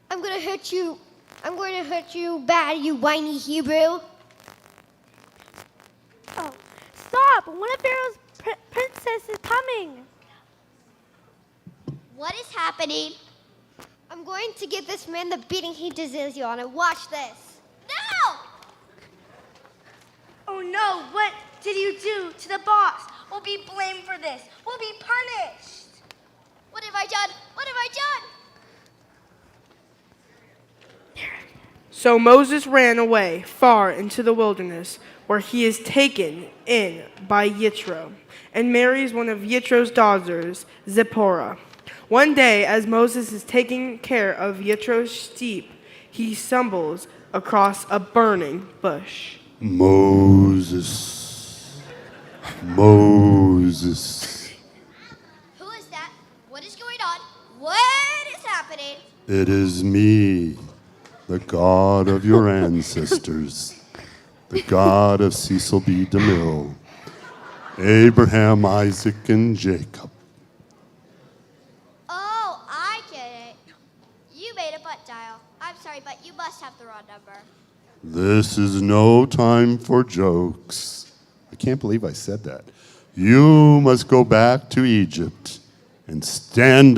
I'm going to hurt you. I'm going to hurt you bad, you whiny Hebrew. Oh, stop. One of Pharaoh's princess is coming. What is happening? I'm going to give this man the beating he deserves, Your Honor. Watch this. No! Oh no, what did you do to the boss? We'll be blamed for this. We'll be punished. What have I done? What have I done? So Moses ran away far into the wilderness, where he is taken in by Yitro, and marries one of Yitro's daughters, Zipporah. One day, as Moses is taking care of Yitro's sheep, he stumbles across a burning bush. Moses. Moses. Who is that? What is going on? What is happening? It is me, the God of your ancestors, the God of Cecil B. DeMille, Abraham, Isaac, and Jacob. Oh, I get it. You made a butt dial. I'm sorry, but you must have the wrong number. This is no time for jokes. I can't believe I said that. You must go back to Egypt and stand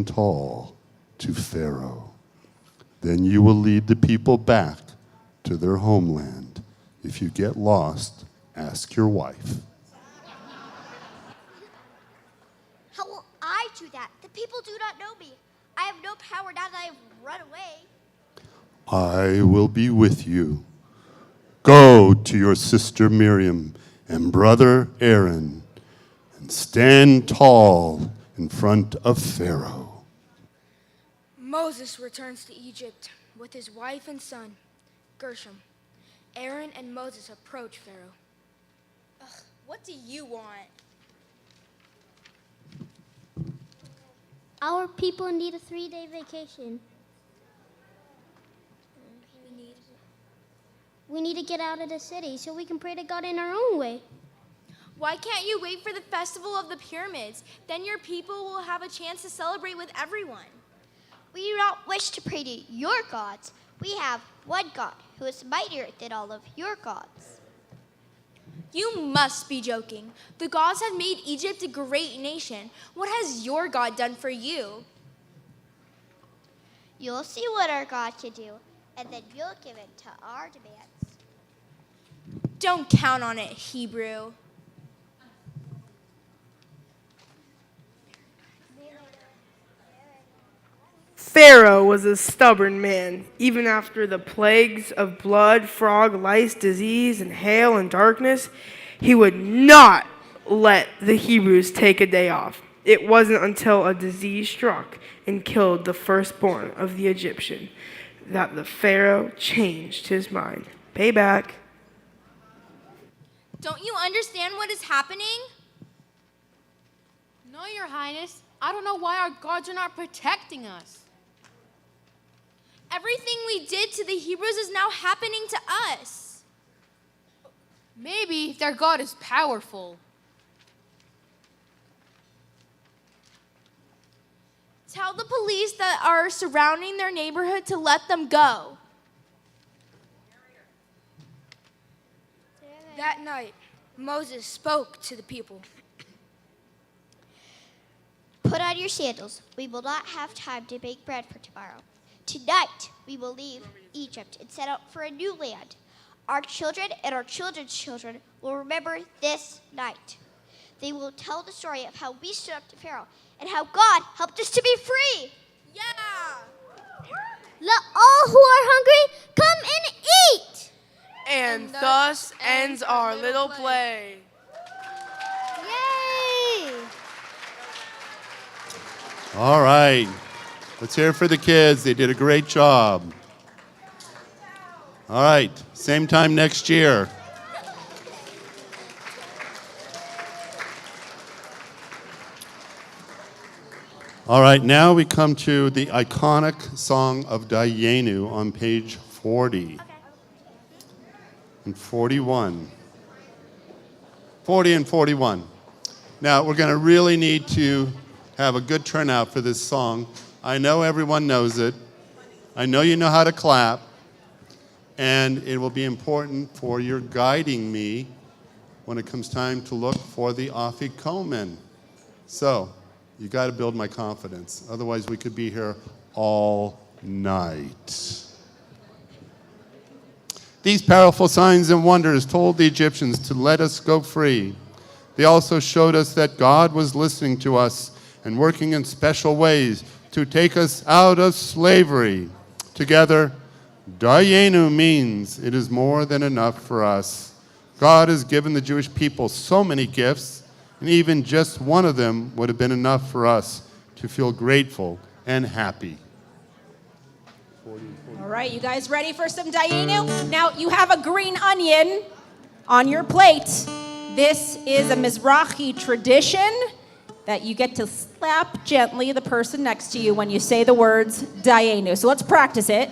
tall to Pharaoh. Then you will lead the people back to their homeland. If you get lost, ask your wife. How will I do that? The people do not know me. I have no power now that I have run away. I will be with you. Go to your sister Miriam and brother Aaron stand tall in front of Pharaoh. Moses returns to Egypt with his wife and son, Gershom. Aaron and Moses approach Pharaoh. What do you want? Our people need a 3-day vacation. We need to get out of the city so we can pray to God in our own way. Why can't you wait for the festival of the pyramids? Then your people will have a chance to celebrate with everyone. We do not wish to pray to your gods. We have one God who is mightier than all of your gods. You must be joking. The gods have made Egypt a great nation. What has your God done for you? You'll see what our God can do, and then you'll give in to our demands. Don't count on it, Hebrew. Pharaoh was a stubborn man. Even after the plagues of blood, frog, lice, disease, and hail and darkness, he would not let the Hebrews take a day off. It wasn't until a disease struck and killed the firstborn of the Egyptian that the Pharaoh changed his mind. Payback. Don't you understand what is happening? No, Your Highness. I don't know why our gods are not protecting us. Everything we did to the Hebrews is now happening to us. Maybe their God is powerful. Tell the police that are surrounding their neighborhood to let them go. That night, Moses spoke to the people. Put on your sandals. We will not have time to bake bread for tomorrow. Tonight, we will leave Egypt and set out for a new land. Our children and our children's children will remember this night. They will tell the story of how we stood up to Pharaoh and how God helped us to be free. Yeah! Let all who are hungry come and eat. And thus ends our little play. Yay! All right. Let's hear it for the kids. They did a great job. All right. Same time next year. All right. Now we come to the iconic song of Dayenu on page 40 and 41. 40 and 41. Now, we're going to really need to have a good turnout for this song. I know everyone knows it. I know you know how to clap. And it will be important for your guiding me when it comes time to look for the afikomen. So, you got to build my confidence. Otherwise, we could be here all night. These powerful signs and wonders told the Egyptians to let us go free. They also showed us that God was listening to us and working in special ways to take us out of slavery. Together, Dayenu means it is more than enough for us. God has given the Jewish people so many gifts, and even just one of them would have been enough for us to feel grateful and happy. All right, you guys ready for some Dayenu? Now, you have a green onion on your plate. This is a Mizrahi tradition that you get to slap gently the person next to you when you say the words Dayenu. So let's practice it.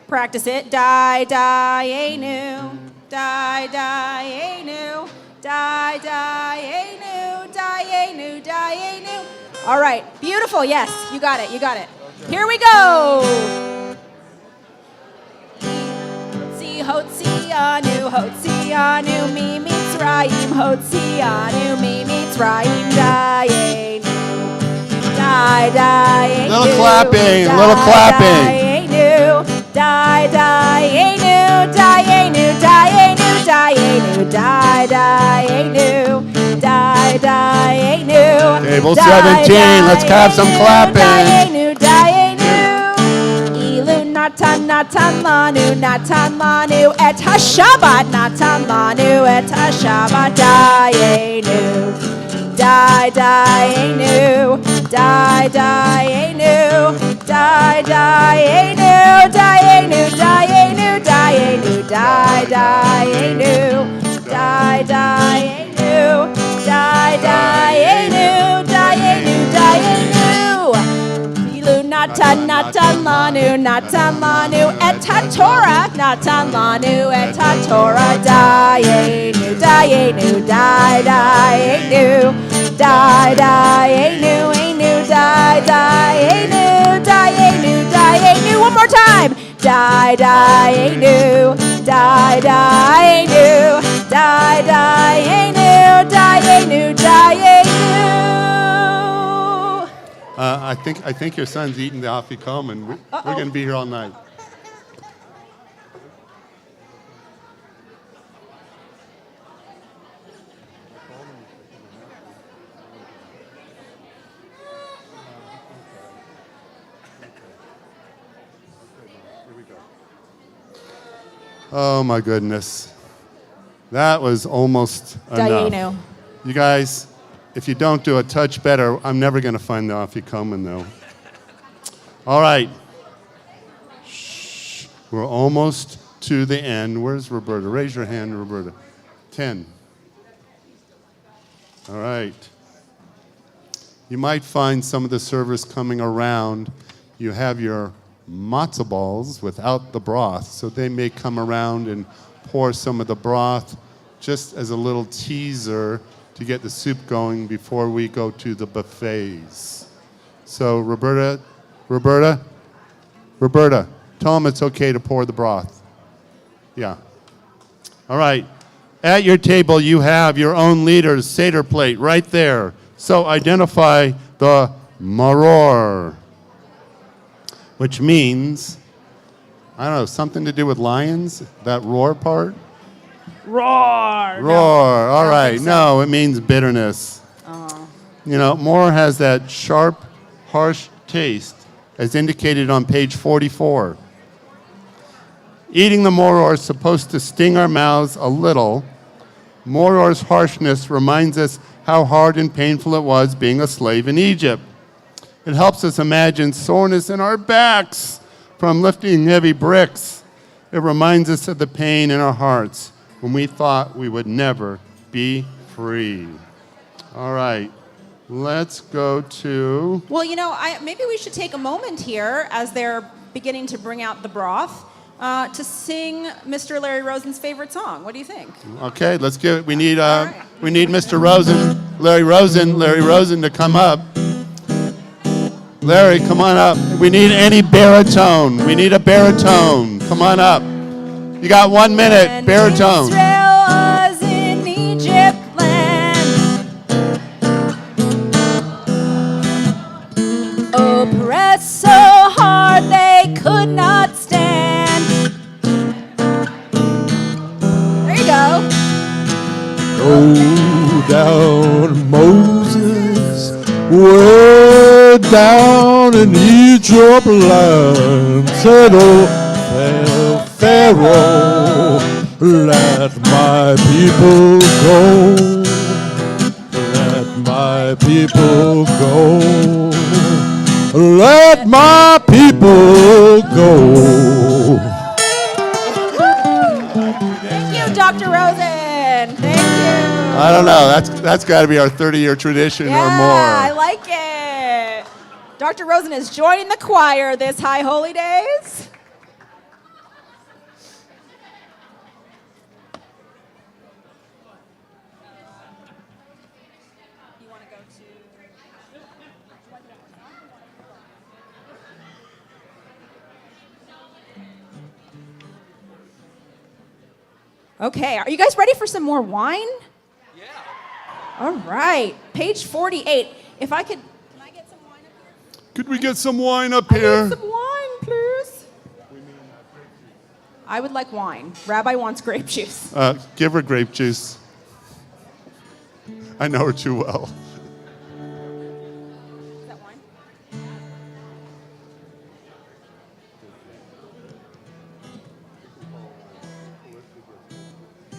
Practice it. Dayenu, Dayenu, Dayenu, Dayenu, Dayenu. All right, beautiful. Yes, you got it. You got it. Here we go. Hotzianu, Hotzianu, mi Mitzrayim, Hotzianu, mi Mitzrayim, Dayenu, Dayenu, Little clapping, little clapping. Dayenu, Dayenu, Dayenu, Dayenu, Dayenu, Dayenu, Table 17, let's have some clapping. Dayenu, Dayenu. Natan, Natan Lanu, Natan Lanu, et HaShabbat, Natan Lanu, et HaShabbat, Dayenu, Dayenu, Dayenu, Dayenu, Dayenu, Dayenu, Dayenu, Dayenu, Dayenu, Dayenu, Dayenu, Dayenu. Ilu natan natan lanu, natan lanu, etatora, natan lanu, etatora, Dayenu, Dayenu, Dayenu, Dayenu, Enu, Dayenu, Dayenu, Dayenu. One more time. Dayenu, Dayenu, Dayenu, Dayenu, Dayenu. I think your son's eating the afikoman. We're going to be here all night. Oh my goodness. That was almost enough. Dayenu. You guys, if you don't do a touch better, I'm never going to find the afikoman though. All right. Shh. We're almost to the end. Where's Roberta? Raise your hand, Roberta. 10. All right. You might find some of the servers coming around. You have your matzo balls without the broth, so they may come around and pour some of the broth just as a little teaser to get the soup going before we go to the buffets. So Roberta, tell them it's okay to pour the broth. Yeah. All right. At your table, you have your own leader's Seder plate right there. So identify the maror, which means, I don't know, something to do with lions? That roar part? Roar. Roar. All right. so. No, it means bitterness. You know, more has that sharp, harsh taste, as indicated on page 44. Eating the moror is supposed to sting our mouths a little. Moror's harshness reminds us how hard and painful it was being a slave in Egypt. It helps us imagine soreness in our backs from lifting heavy bricks. It reminds us of the pain in our hearts when we thought we would never be free. All right, let's go to... Well, you know, maybe we should take a moment here as they're beginning to bring out the broth to sing Mr. Larry Rosen's favorite song. What do you think? Okay, let's give it. We need Mr. Rosen, Larry Rosen to come up. Larry, come on up. We need any baritone. We need a baritone. Come on up. You got 1 minute, baritone. Israel was in Egypt land, oppressed so hard they could not stand. There you go. Go down, Moses, way down in Egypt land, said, oh, Pharaoh, let my people go, let my people go, let my people go. Thank you, Dr. Rosen. Thank you. I don't know. That's got to be our 30-year tradition or more. I like it. Dr. Rosen is joining the choir this High Holy Days. Okay, are you guys ready for some more wine? Yeah. All right, page 48. If I could, can I get some wine up here? Could we get some wine up here? I need some wine, please. I would like wine. Rabbi wants grape juice. Give her grape juice. I know her too well. Is that wine?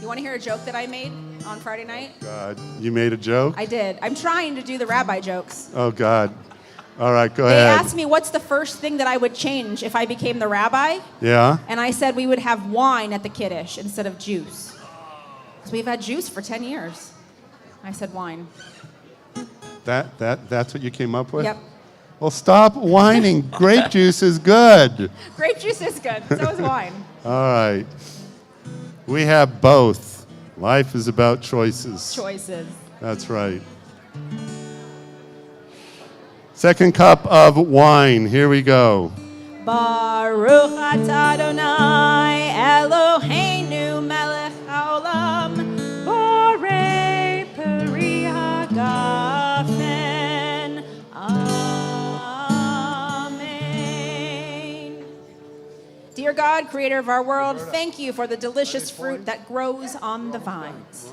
You want to hear a joke that I made on Friday night? God, you made a joke? I did. I'm trying to do the rabbi jokes. Oh, God. All right, go They ahead. asked me what's the first thing that I would change if I became the rabbi, Yeah? and I said we would have wine at the Kiddush instead of juice. Because we've had juice for 10 years. I said wine. That's what you came up with? Yep. Well, stop whining. Grape juice is good. Grape juice is good. So is wine. All right. We have both. Life is about choices. Choices. That's right. Second cup of wine. Here we go. Baruch atah Adonai Eloheinu melech haolam borei peri hagafen. Amen. Dear God, creator of our world, thank you for the delicious fruit that grows on the vines.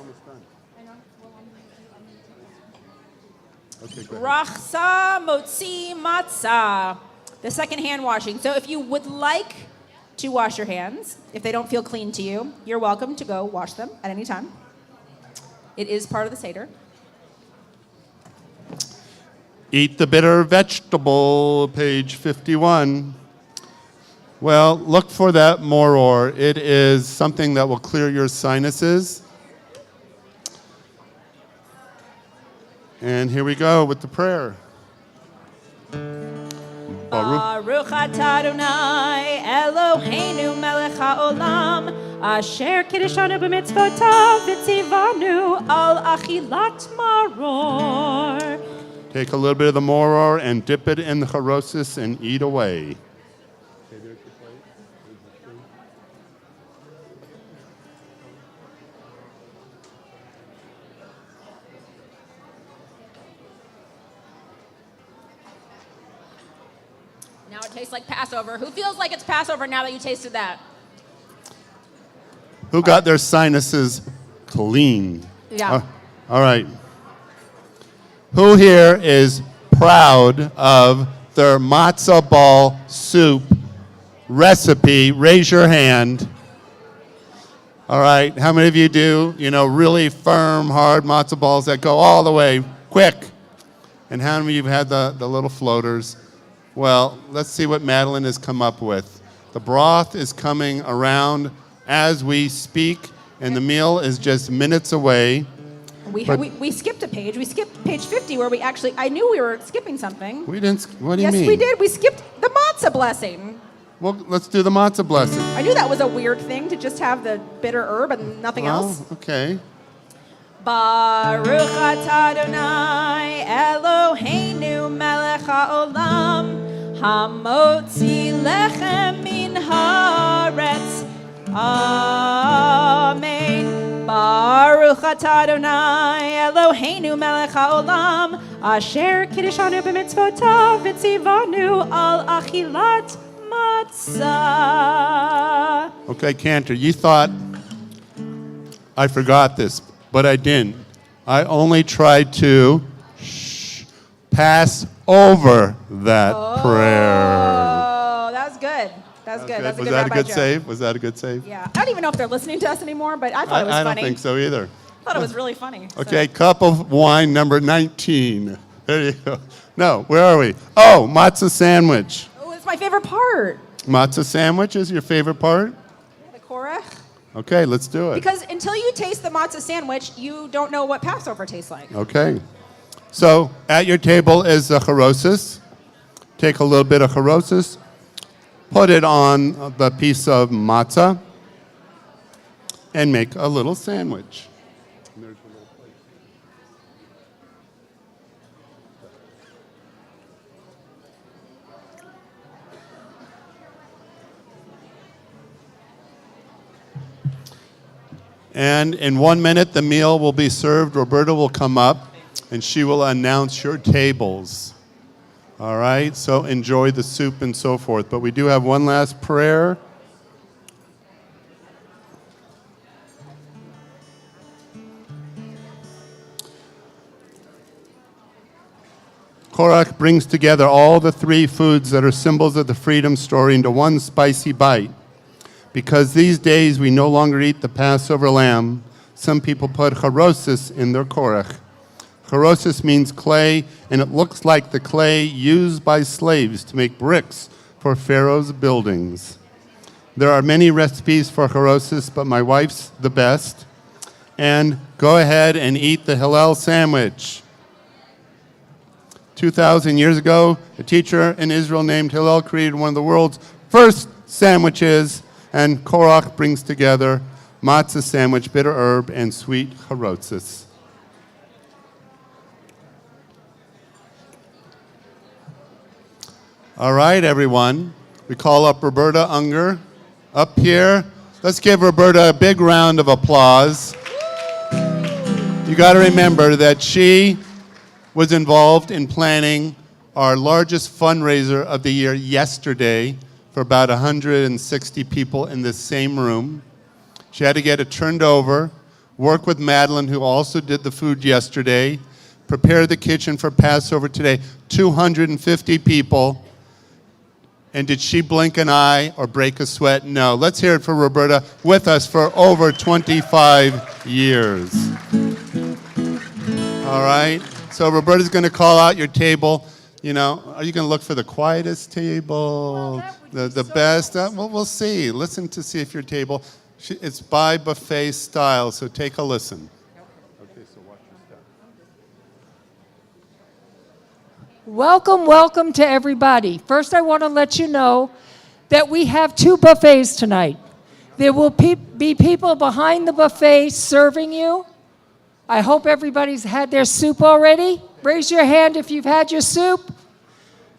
Rachsa motzi matzah. The second hand washing. So if you would like to wash your hands, if they don't feel clean to you, you're welcome to go wash them at any time. It is part of the Seder. Eat the bitter vegetable, page 51. Well, look for that moror. It is something that will clear your sinuses. And here we go with the prayer. Baruch atah Adonai Eloheinu melech haolam asher kiddeshanu b'mitzvotav v'tzivanu al achilat maror. Take a little bit of the moror and dip it in the charosis and eat away. Now it tastes like Passover. Who feels like it's Passover now that you tasted that? Who got their sinuses clean? Yeah. All right. Who here is proud of their matzo ball soup recipe? Raise your hand. All right. How many of you do, really firm, hard matzo balls that go all the way quick? And how many of you have had the little floaters? Well, let's see what Madeline has come up with. The broth is coming around as we speak, and the meal is just minutes away. We skipped a page. We skipped page 50 where I knew we were skipping something. We didn't. What do you Yes, mean? we did. We skipped the matzah blessing. Well, let's do the matzah blessing. I knew that was a weird thing to just have the bitter herb and nothing else. Okay. Baruch atah Adonai Eloheinu melech haolam hamotzi lechem min haaretz. Amen. Baruch atah Adonai Eloheinu melech haolam asher kiddeshanu b'mitzvotav v'tzivanu al achilat matzah. Okay, Cantor, you thought I forgot this, but I didn't. I only tried to pass over that prayer. Oh, that was good. That was good. That's a Was good that a rabbi good joke. save? Was that a good save? Yeah. I don't even know if they're listening to us anymore, but I thought it was I funny. don't think so either. I thought it was really funny. Okay, cup of wine number 19. There you go. No, where are we? Oh, matzah sandwich. Oh, it's my favorite part. Matzah sandwich is your favorite part? The korach. Okay, let's do it. Because until you taste the matzah sandwich, you don't know what Passover tastes like. Okay. So at your table is the charosis. Take a little bit of charosis, put it on the piece of matzah, and make a little sandwich. And in 1 minute, the meal will be served. Roberta will come up, and she will announce your tables. All right? So enjoy the soup and so forth. But we do have one last prayer. Korach brings together all the three foods that are symbols of the freedom story into one spicy bite. Because these days we no longer eat the Passover lamb, Some people put charosis in their korach. Charosis means clay, and it looks like the clay used by slaves to make bricks for Pharaoh's buildings. There are many recipes for charosis, but my wife's the best. And go ahead and eat the Hillel sandwich. 2,000 years ago, a teacher in Israel named Hillel created one of the world's first sandwiches, and korach brings together matzah sandwich, bitter herb, and sweet charosis. All right, everyone. We call up Roberta Unger up here. Let's give Roberta a big round of applause. You got to remember that she was involved in planning our largest fundraiser of the year yesterday for about 160 people in this same room. She had to get it turned over, work with Madeline, who also did the food yesterday, prepare the kitchen for Passover today. 250 people. And did she blink an eye or break a sweat? No. Let's hear it for Roberta, with us for over 25 years. All right. So Roberta's going to call out your table. You know, are you going to look for the quietest table, the best? Well, we'll see. Listen to see if your table, it's by buffet style, so take a listen. Welcome, welcome to everybody. First, I want to let you know that we have 2 buffets tonight. There will be people behind the buffet serving you. I hope everybody's had their soup already. Raise your hand if you've had your soup.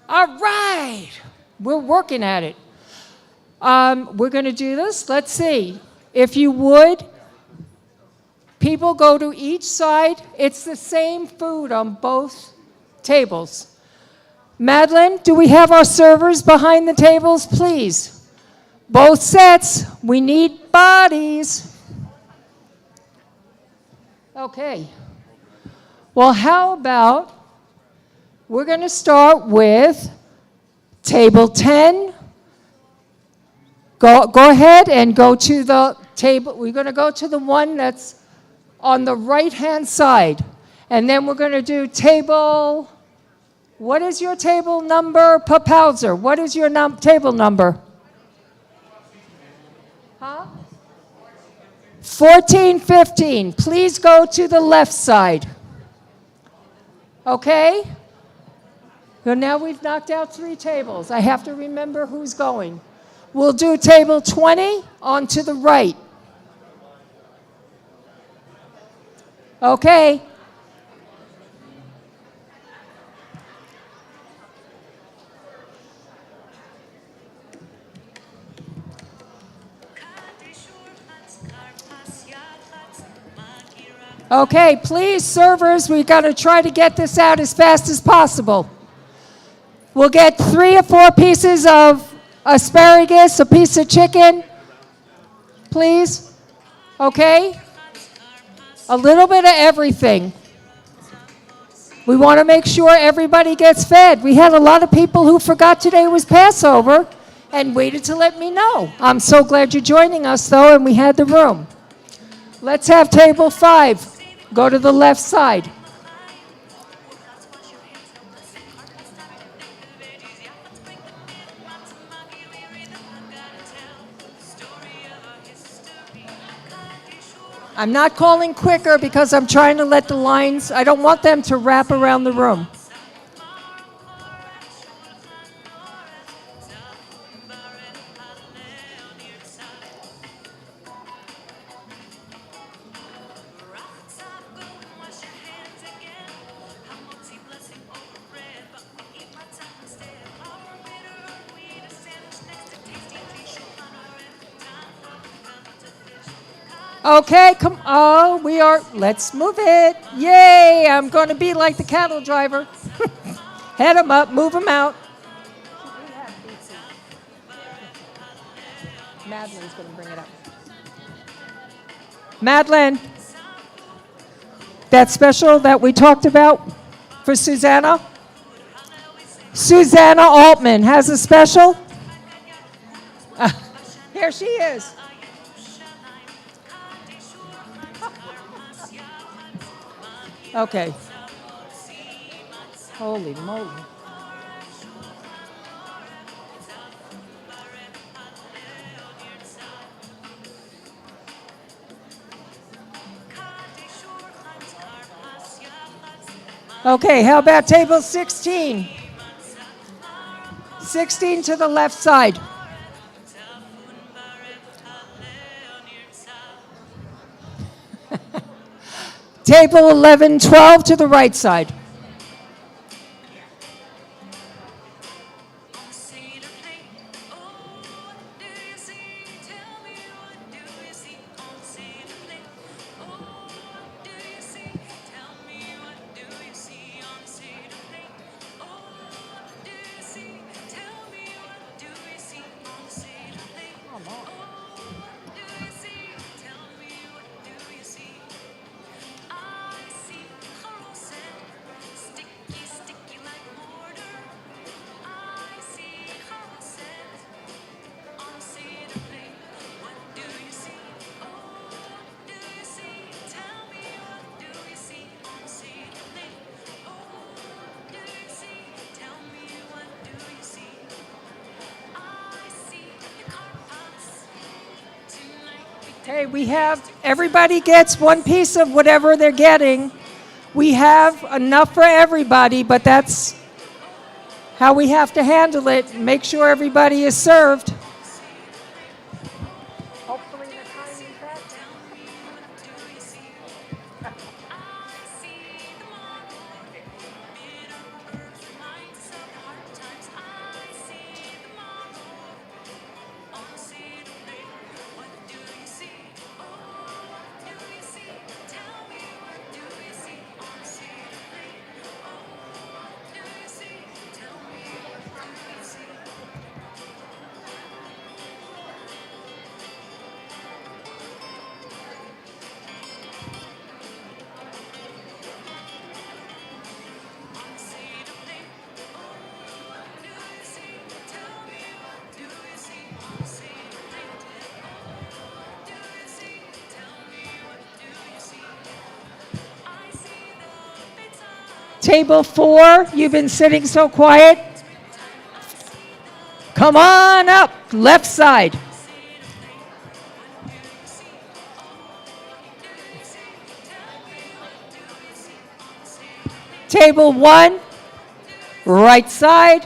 All right. We're working at it. We're going to do this. Let's see. If you would, people go to each side. It's the same food on both tables. Madeline, do we have our servers behind the tables, please? Both sets. We need bodies. Okay. Well, how about we're going to start with table 10. Go ahead and go to the table. We're going to go to the one that's on the right-hand side. And then we're going to do table... What is your table number, Papauser? What is your table number? Huh? 1415. Please go to the left side. Okay? Well, now we've knocked out 3 tables. I have to remember who's going. We'll do table 20 on to the right. Okay. Okay, please, servers, we've got to try to get this out as fast as possible. We'll get 3 or 4 pieces of asparagus, a piece of chicken, please. Okay? A little bit of everything. We want to make sure everybody gets fed. We had a lot of people who forgot today was Passover and waited to let me know. I'm so glad you're joining us, though, and we had the room. Let's have table 5. Go to the left side. I'm not calling quicker because I'm trying to let the lines, I don't want them to wrap around the room. Okay, come on, let's move it. Yay, I'm going to be like the cattle driver. Head them up, move them out. Madeline's going to bring it up. Madeline, that special that we talked about for Susanna? Susanna Altman has a special? Here she is. Okay. Holy moly. Okay, how about table 16? 16 to the left side. Table 11, 12 to the right side. Okay, we have, everybody gets one piece of whatever they're getting. We have enough for everybody, but that's how we have to handle it. Make sure everybody is served. Table 4, you've been sitting so quiet. Come on up, left side. Table 1, right side.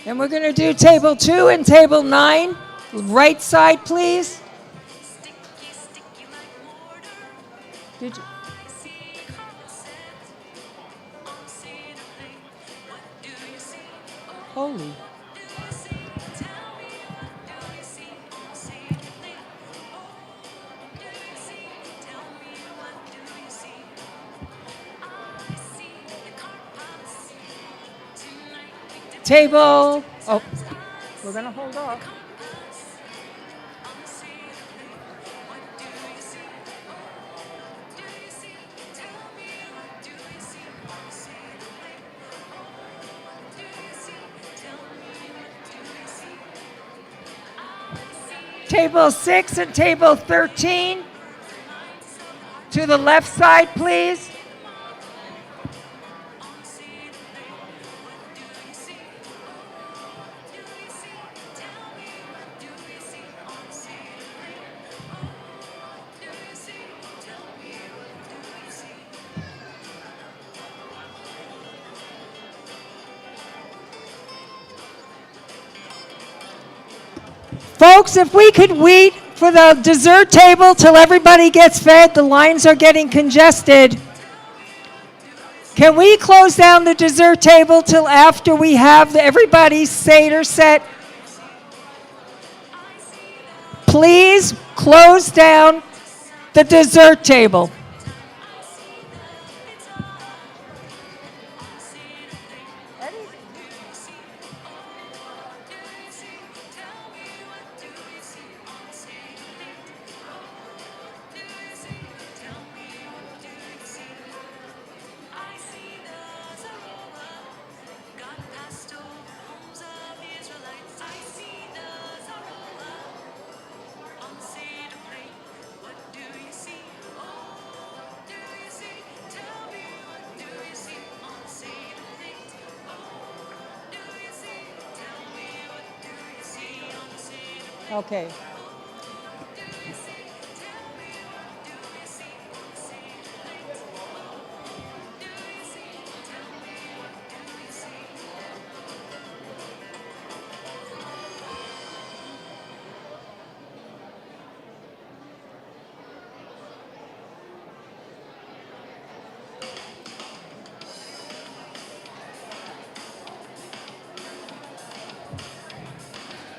And we're going to do table 2 and table 9. Right side, please. Did you? Holy. Table. Oh, we're going to hold off. Table 6 and table 13. To the left side, please. Folks, if we could wait for the dessert table till everybody gets fed, the lines are getting congested. Can we close down the dessert table till after we have everybody's Seder set? Please close down the dessert table. Okay.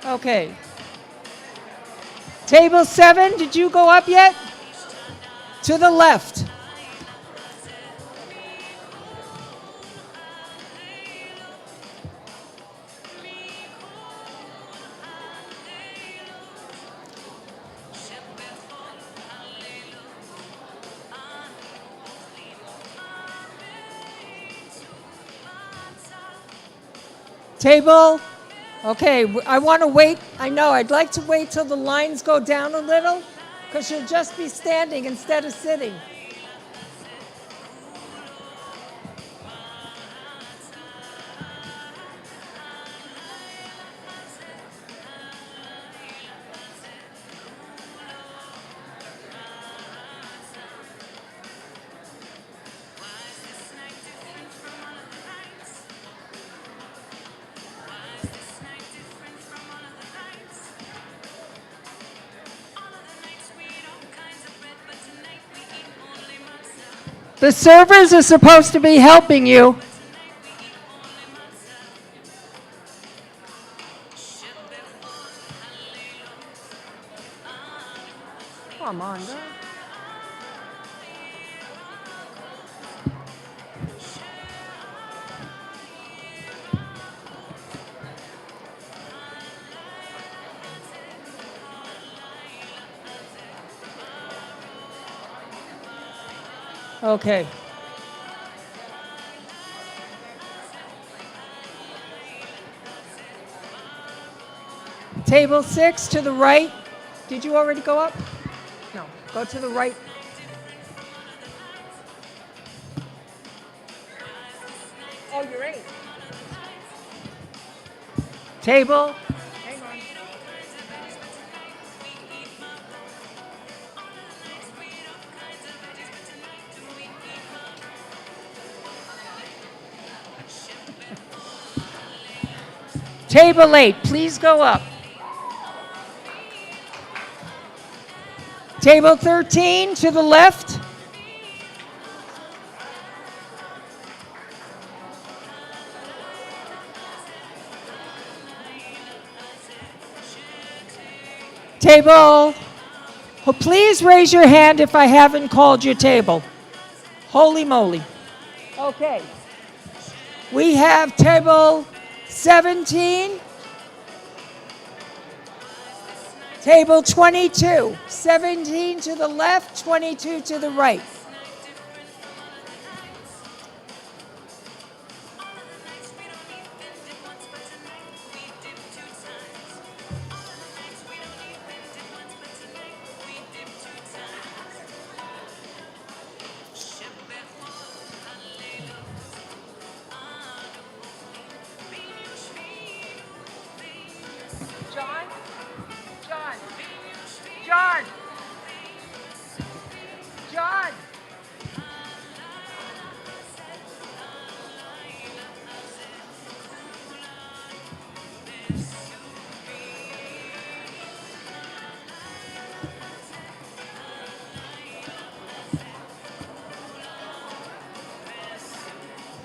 Okay. Table 7, did you go up yet? To the left. Table. Okay, I want to wait. I know, I'd like to wait till the lines go down a little because you'll just be standing instead of sitting. The servers are supposed to be helping you. Come on, girl. Okay. Table 6 to the right. Did you already go up? No. Go to the right. Oh, you're 8. Table. Hang on. Table 8, please go up. Table 13 to the left. Table, oh, please raise your hand if I haven't called your table. Holy moly. Okay. We have table 17, table 22, 17 to the left, 22 to the right. John.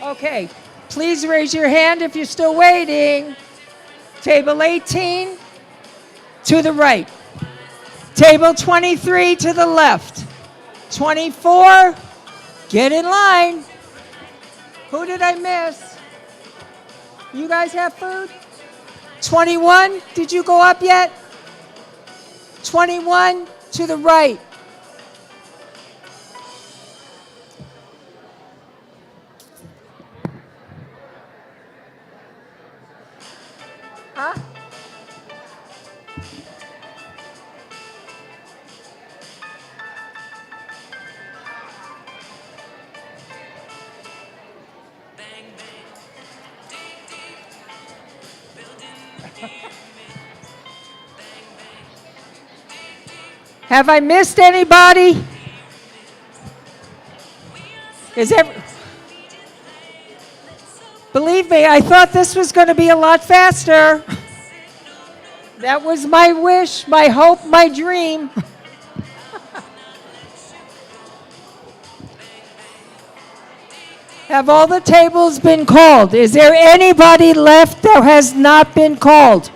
Okay, please raise your hand if you're still waiting. Table 18 to the right. Table 23 to the left. 24, get in line. Who did I miss? You guys have food? 21, did you go up yet? 21 to the right. Huh? Have I missed anybody? Believe me, I thought this was going to be a lot faster. That was my wish, my hope, my dream. Have all the tables been called? Is there anybody left that has not been called?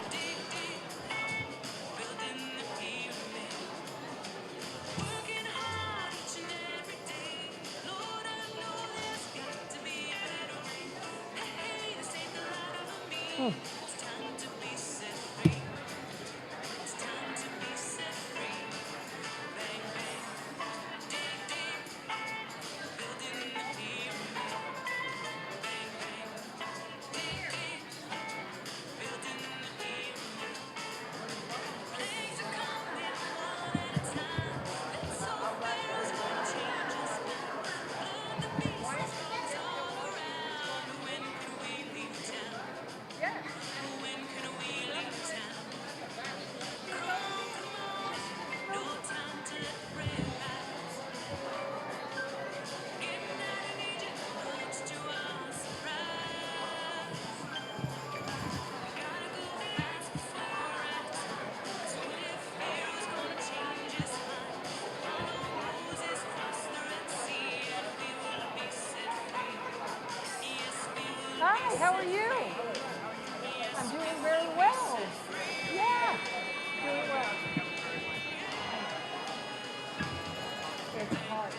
Hi, how are you? I'm doing very well. Yeah, doing well. It's hard.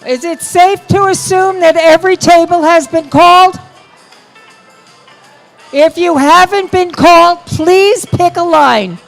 Is it safe to assume that every table has been called? If you haven't been called, please pick a line.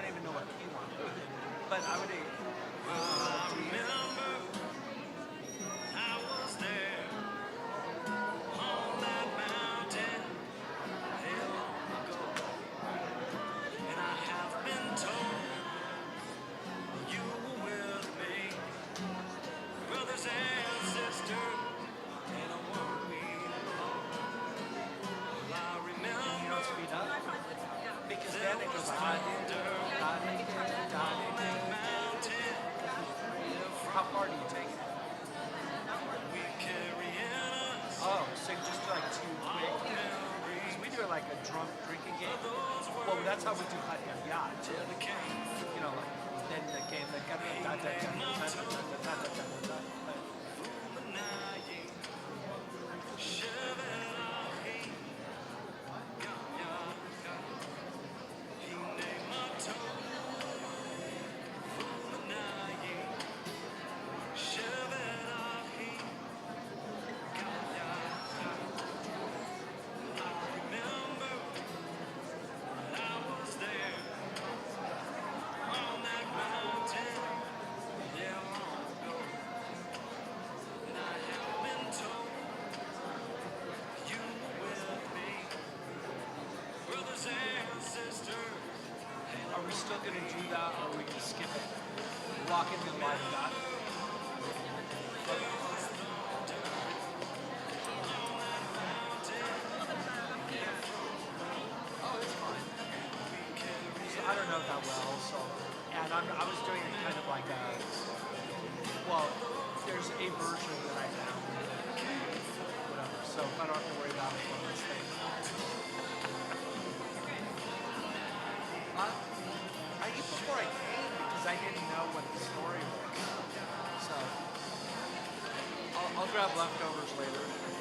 don't even know what he wanted. But I would because then it goes how far do you take it? Oh, so you just do like two quick? Because we do it like a drunk drinking game. Well, that's how we do hot yacht too. You know, like then the game that got Are we still going to do that, or are we going to skip it? Walk into the live God? Oh, it's fine. So I don't know that well, so... And I was doing it kind of like a... Well, there's a version that I have. Whatever, so I don't have to worry about it on this thing. I eat before I came because I didn't know what the story was. So I'll grab leftovers later.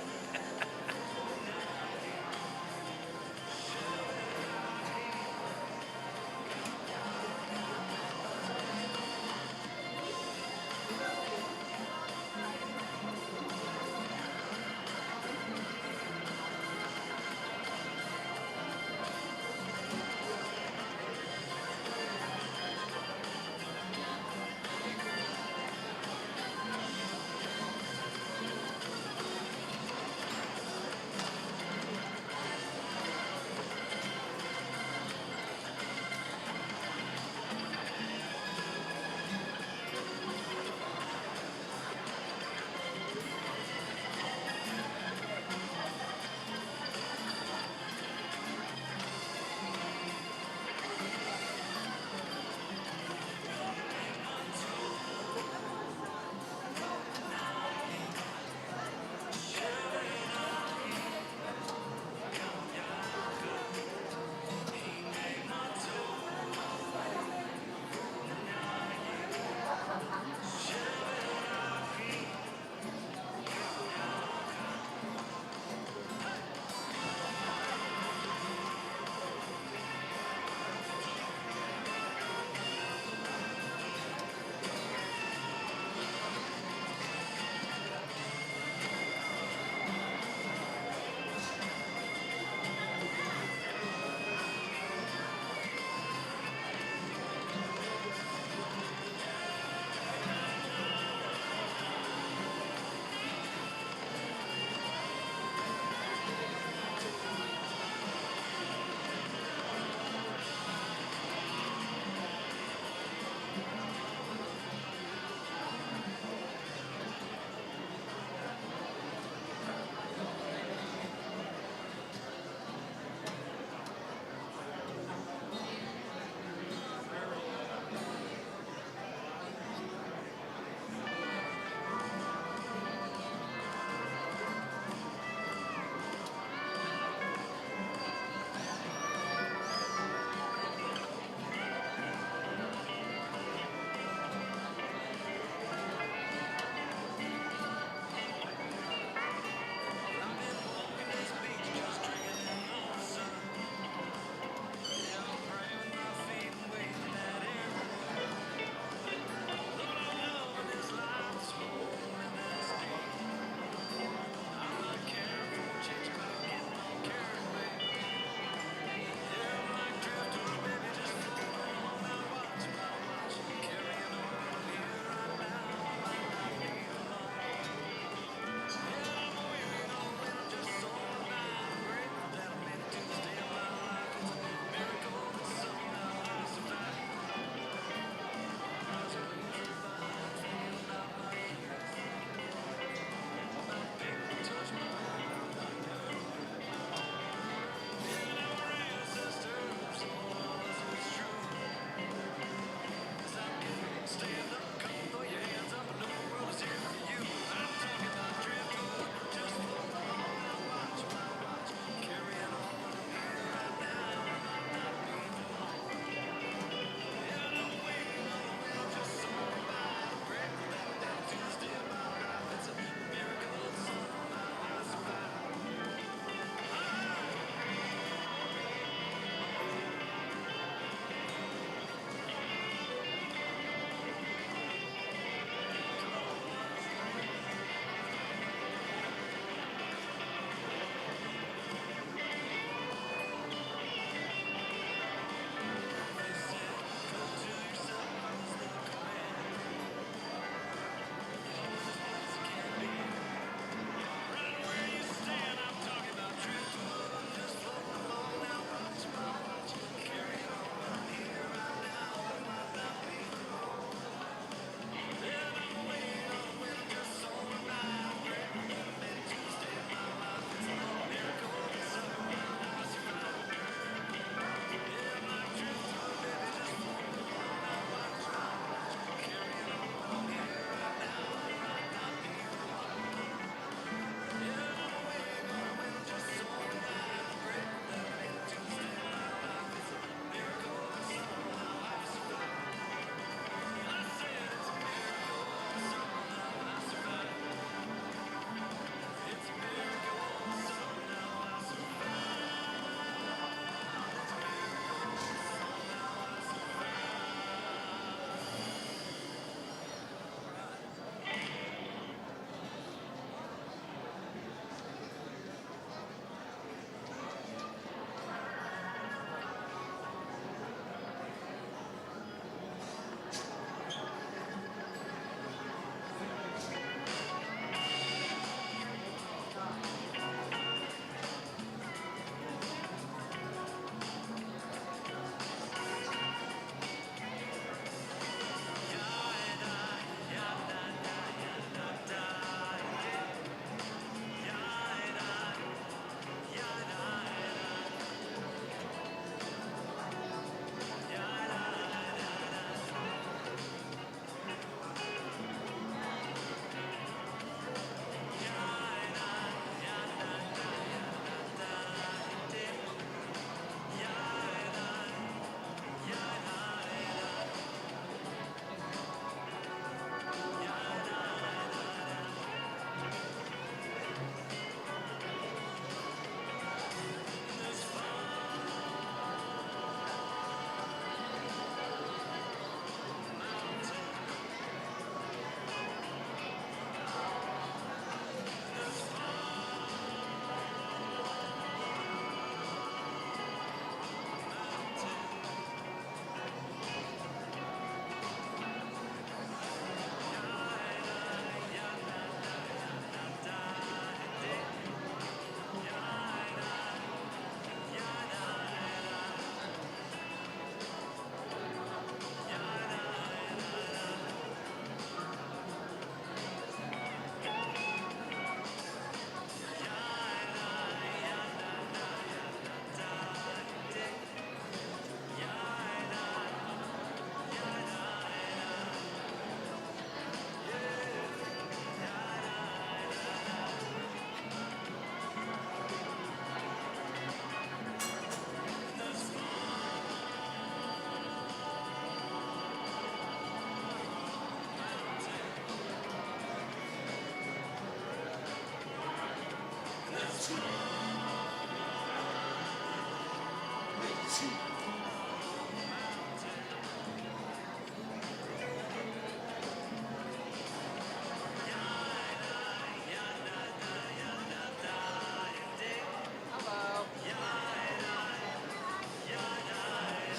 Hello.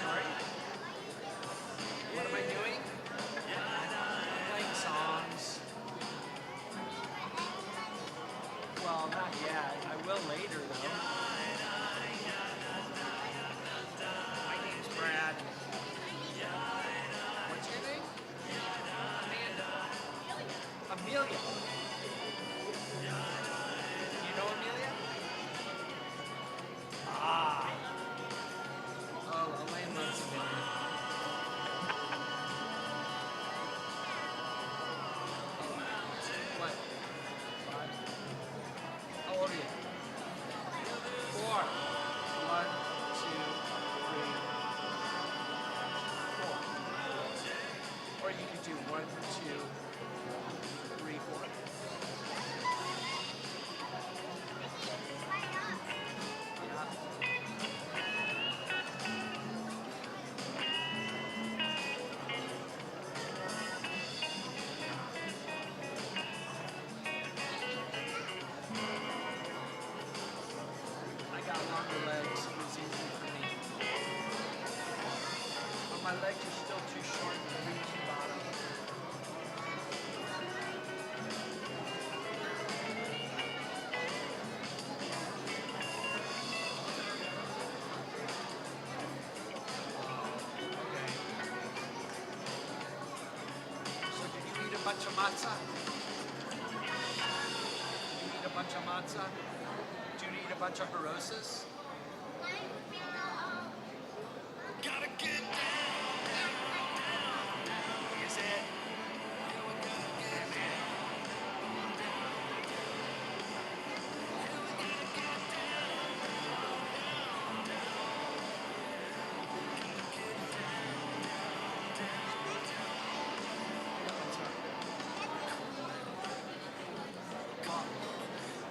Sorry? What am I doing? I'm playing songs. Well, not yet. I will later, though. My name's Brad. What's your name? Amanda. Amelia. You know Amelia? Ah. Oh, Elaine loves Amelia. What? 5? How old are you? 4. 1, 2, 3, 4. Or you could do 1, 2, 3, 4. I got longer legs. It was easy for me. But my legs are still too short to reach the bottom. Okay. So did you eat a bunch of matzah? Did you eat a bunch of matzah? Did you eat a bunch of harosas? Gotta get down. Is it?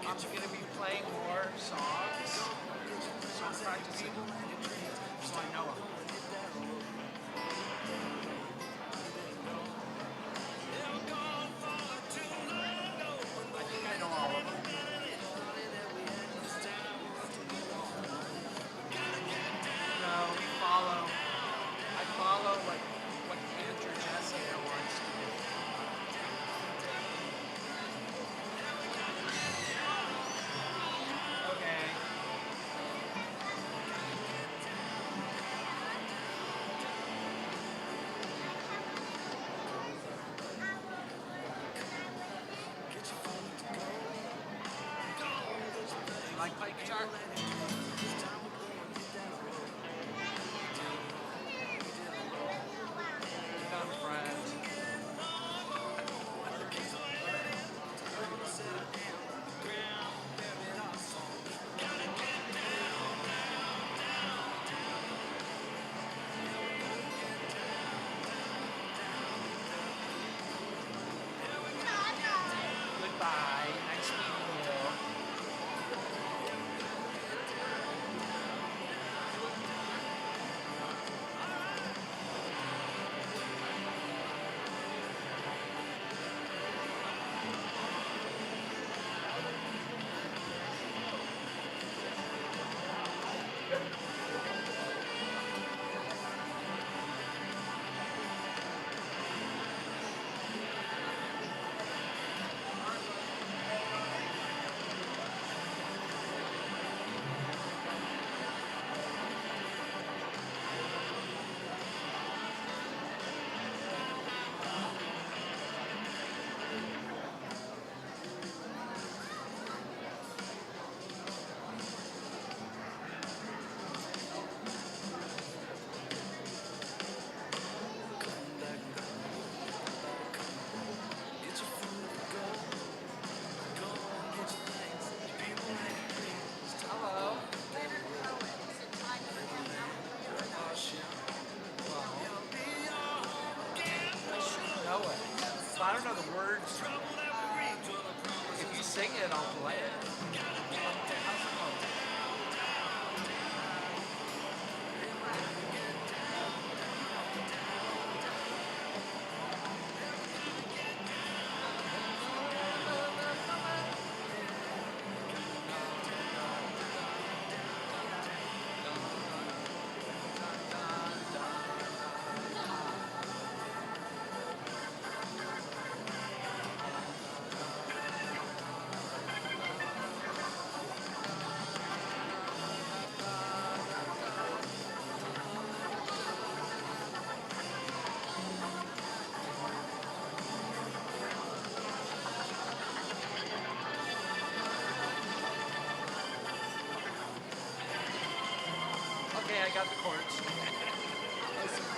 I'm going to be playing more songs, song practicing, so I know them. I think I know all of them. No, I follow what Andrew Jessica wants to do. Okay. You like playing guitar? Become friends. Goodbye. Nice meeting you. I don't know the words. If you sing it, I'll play it. crank out the chords.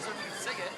So you can sing it.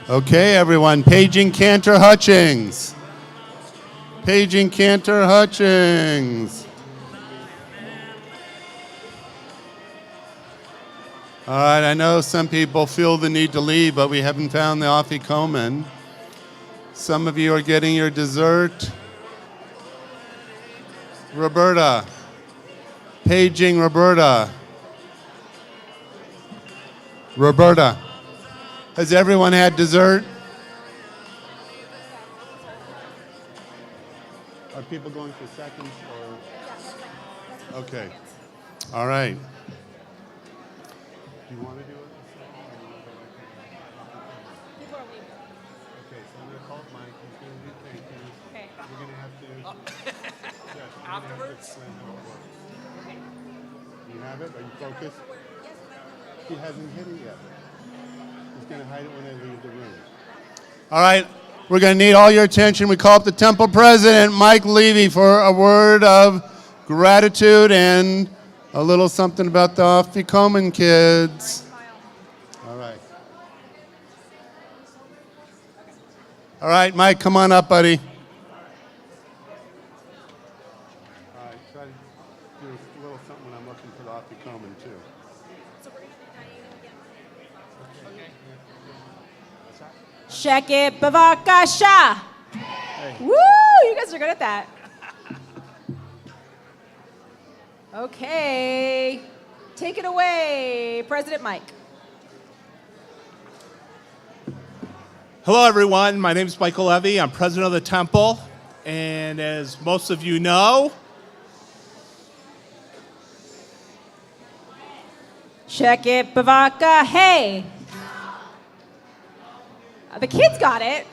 Okay, everyone. Paging Cantor Hutchings. Paging Cantor Hutchings. All right, I know some people feel the need to leave, but we haven't found the Afikomen. Some of you are getting your dessert. Roberta. Paging Roberta. Roberta. Has everyone had dessert? Are people going for seconds or? Okay. All right. Do you want to do it? People are leaving. Okay, so I'm going to call up Mike. He's going to do thank yous. Okay. We're going to have to. Afterwards? Explain how it works. You have it? Are you focused? He hasn't hit it yet. He's going to hide it when I leave the room. All right. We're going to need all your attention. We call up the temple president, Mike Levy, for a word of gratitude and a little something about the Afikomen kids. All right. All right, Mike, come on up, buddy. All right, try to do a little something when I'm looking for the Afikomen, too. Sheket bavakasha. Woo! You guys are good at that. Okay. Take it away, President Mike. Hello, everyone. My name is Michael Levy. I'm president of the temple. And as most of you know, Sheket bavaka hey. The kids got it.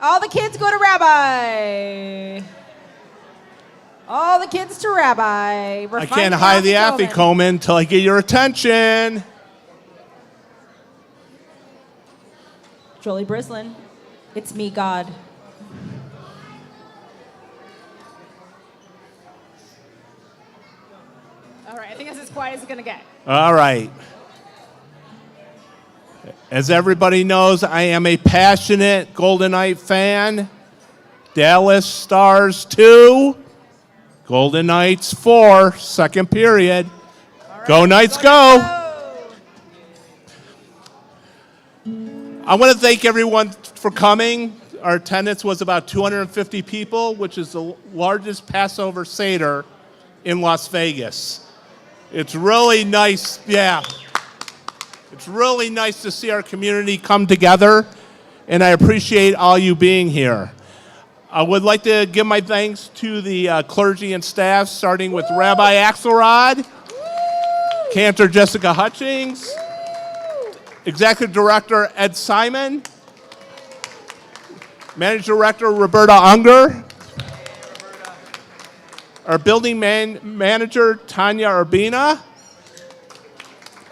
All the kids go to Rabbi. All the kids to Rabbi. We're I finding can't hide the Afikomen. Afikomen until I get your attention. Jolie Brislin, it's me, God. All right, I think that's as quiet as it's gonna get. All right. As everybody knows, I am a passionate Golden Knight fan. Dallas Stars 2, Golden Knights 4, second period. Right, go Knights, go! I want to thank everyone for coming. Our attendance was about 250 people, which is the largest Passover Seder in Las Vegas. It's really nice, yeah. It's really nice to see our community come together, and I appreciate all you being here. I would like to give my thanks to the clergy and staff, starting with Rabbi Axelrod, Cantor Jessica Hutchings, Executive Director Ed Simon, Managing Director Roberta Unger, our building manager, Tanya Urbina,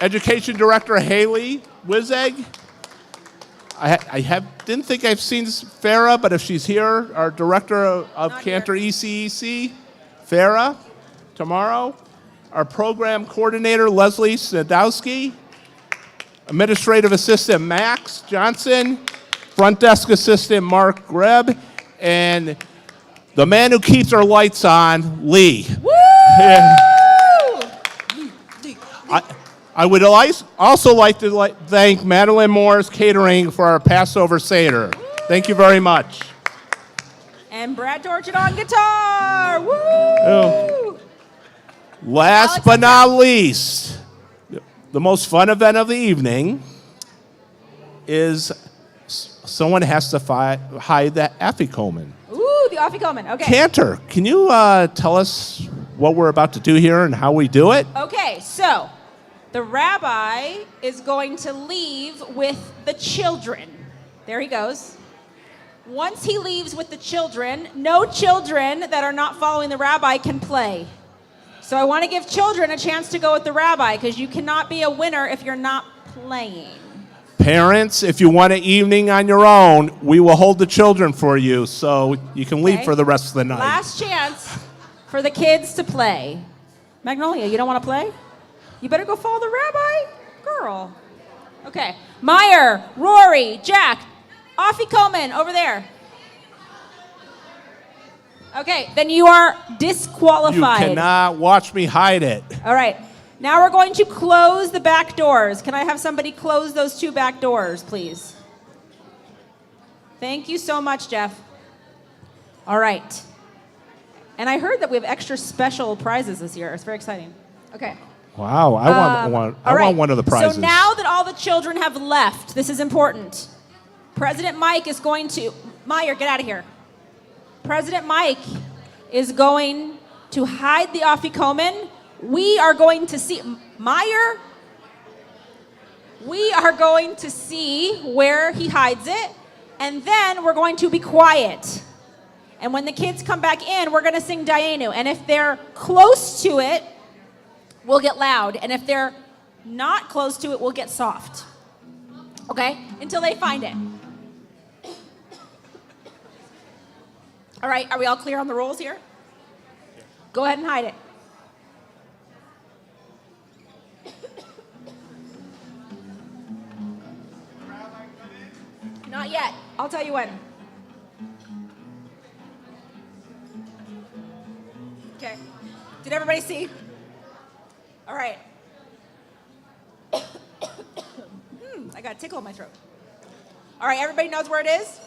education director, Haley Wizeg. Didn't think I've seen Farah, but if she's here, our director of Cantor ECEC, Farah, tomorrow. Our program coordinator, Leslie Snadowski. Administrative assistant, Max Johnson. Front desk assistant, Mark Greb. And the man who keeps our lights on, Lee. Woo! Yeah. I would also like to thank Madeline Moore's Catering for our Passover Seder. Thank you very much. And Brad Torchin on guitar. Woo! Oh. Last but not least, the most fun event of the evening is someone has to hide the afikoman. Ooh, the afikoman. Okay. Cantor, can you tell us what we're about to do here and how we do it? Okay, so the rabbi is going to leave with the children. There he goes. Once he leaves with the children, no children that are not following the rabbi can play. So I want to give children a chance to go with the rabbi because you cannot be a winner if you're not playing. Parents, if you want an evening on your own, we will hold the children for you so you can leave for the rest of the night. Last chance for the kids to play. Magnolia, you don't want to play? You better go follow the rabbi, girl. Okay. Meyer, Rory, Jack, afikoman, over there. Okay, then you are disqualified. You cannot watch me hide it. All right. Now we're going to close the back doors. Can I have somebody close those 2 back doors, please? Thank you so much, Jeff. All right. And I heard that we have extra special prizes this year. It's very exciting. Okay. Wow, I want one of the prizes. So now that all the children have left, this is important. President Mike is going to... Meyer, get out of here. President Mike is going to hide the afikoman. We are going to see... Meyer? We are going to see where he hides it, and then we're going to be quiet. And when the kids come back in, we're going to sing Dayenu. And if they're close to it, we'll get loud. And if they're not close to it, we'll get soft. Okay? Until they find it. All right, are we all clear on the rules here? Go ahead and hide it. Not yet. I'll tell you when. Okay. Did everybody see? All right. I got a tickle in my throat. All right, everybody knows where it is?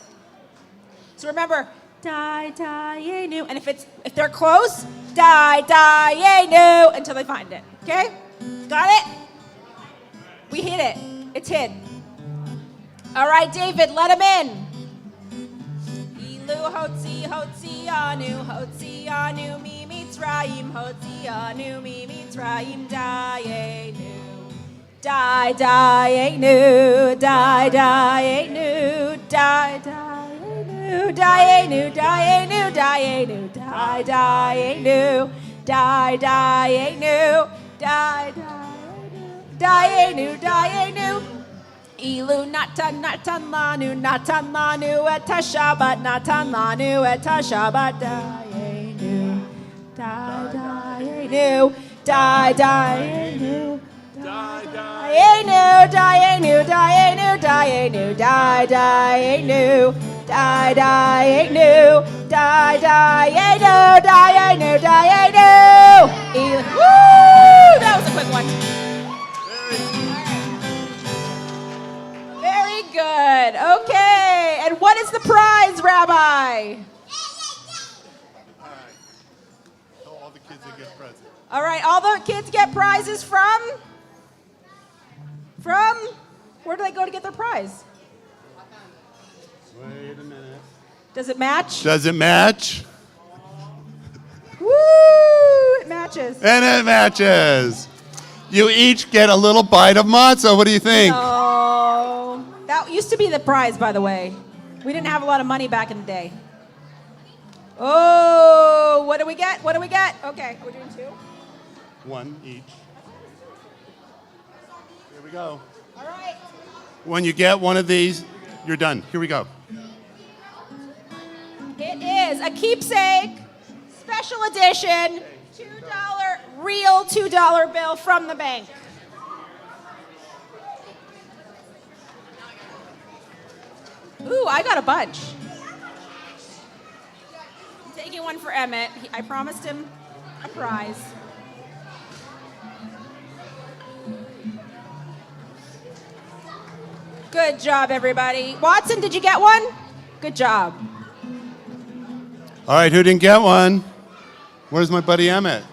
So remember, Dayenu. And if they're close, Dayenu until they find it. Okay? Got it? We hit it. It's hid. All right, David, let him in. Ilu hotzi anu mi mitzrayim hotzi anu mi mitzrayim Dayenu. Dayenu, Dayenu, Dayenu, Dayenu, Dayenu, Dayenu, Dayenu, Dayenu, Dayenu, Dayenu. Ilu natan lanu et Shabbat natan lanu et Shabbat Dayenu, Dayenu, Dayenu. Dayenu, Dayenu, Dayenu, Dayenu, Dayenu, Dayenu, Dayenu, Dayenu, Dayenu. Woo! That was a quick one. Very good. Okay. And what is the prize, Rabbi? All the kids that get presents. All right. All the kids get prizes from? Where do they go to get their prize? Wait a minute. Does it match? Does it match? Woo! It matches. And it matches. You each get a little bite of matzah. What do you think? Oh, that used to be the prize, by the way. We didn't have a lot of money back in the day. Oh, what do we get? What do we get? Okay, we're doing 2. One each. Here we go. All right. When you get one of these, you're done. Here we go. It is a keepsake, special edition, $2, real $2 bill from the bank. Ooh, I got a bunch. I'm taking one for Emmett. I promised him a prize. Good job, everybody. Watson, did you get one? Good job. All right, who didn't get one? Where's my buddy Emmett?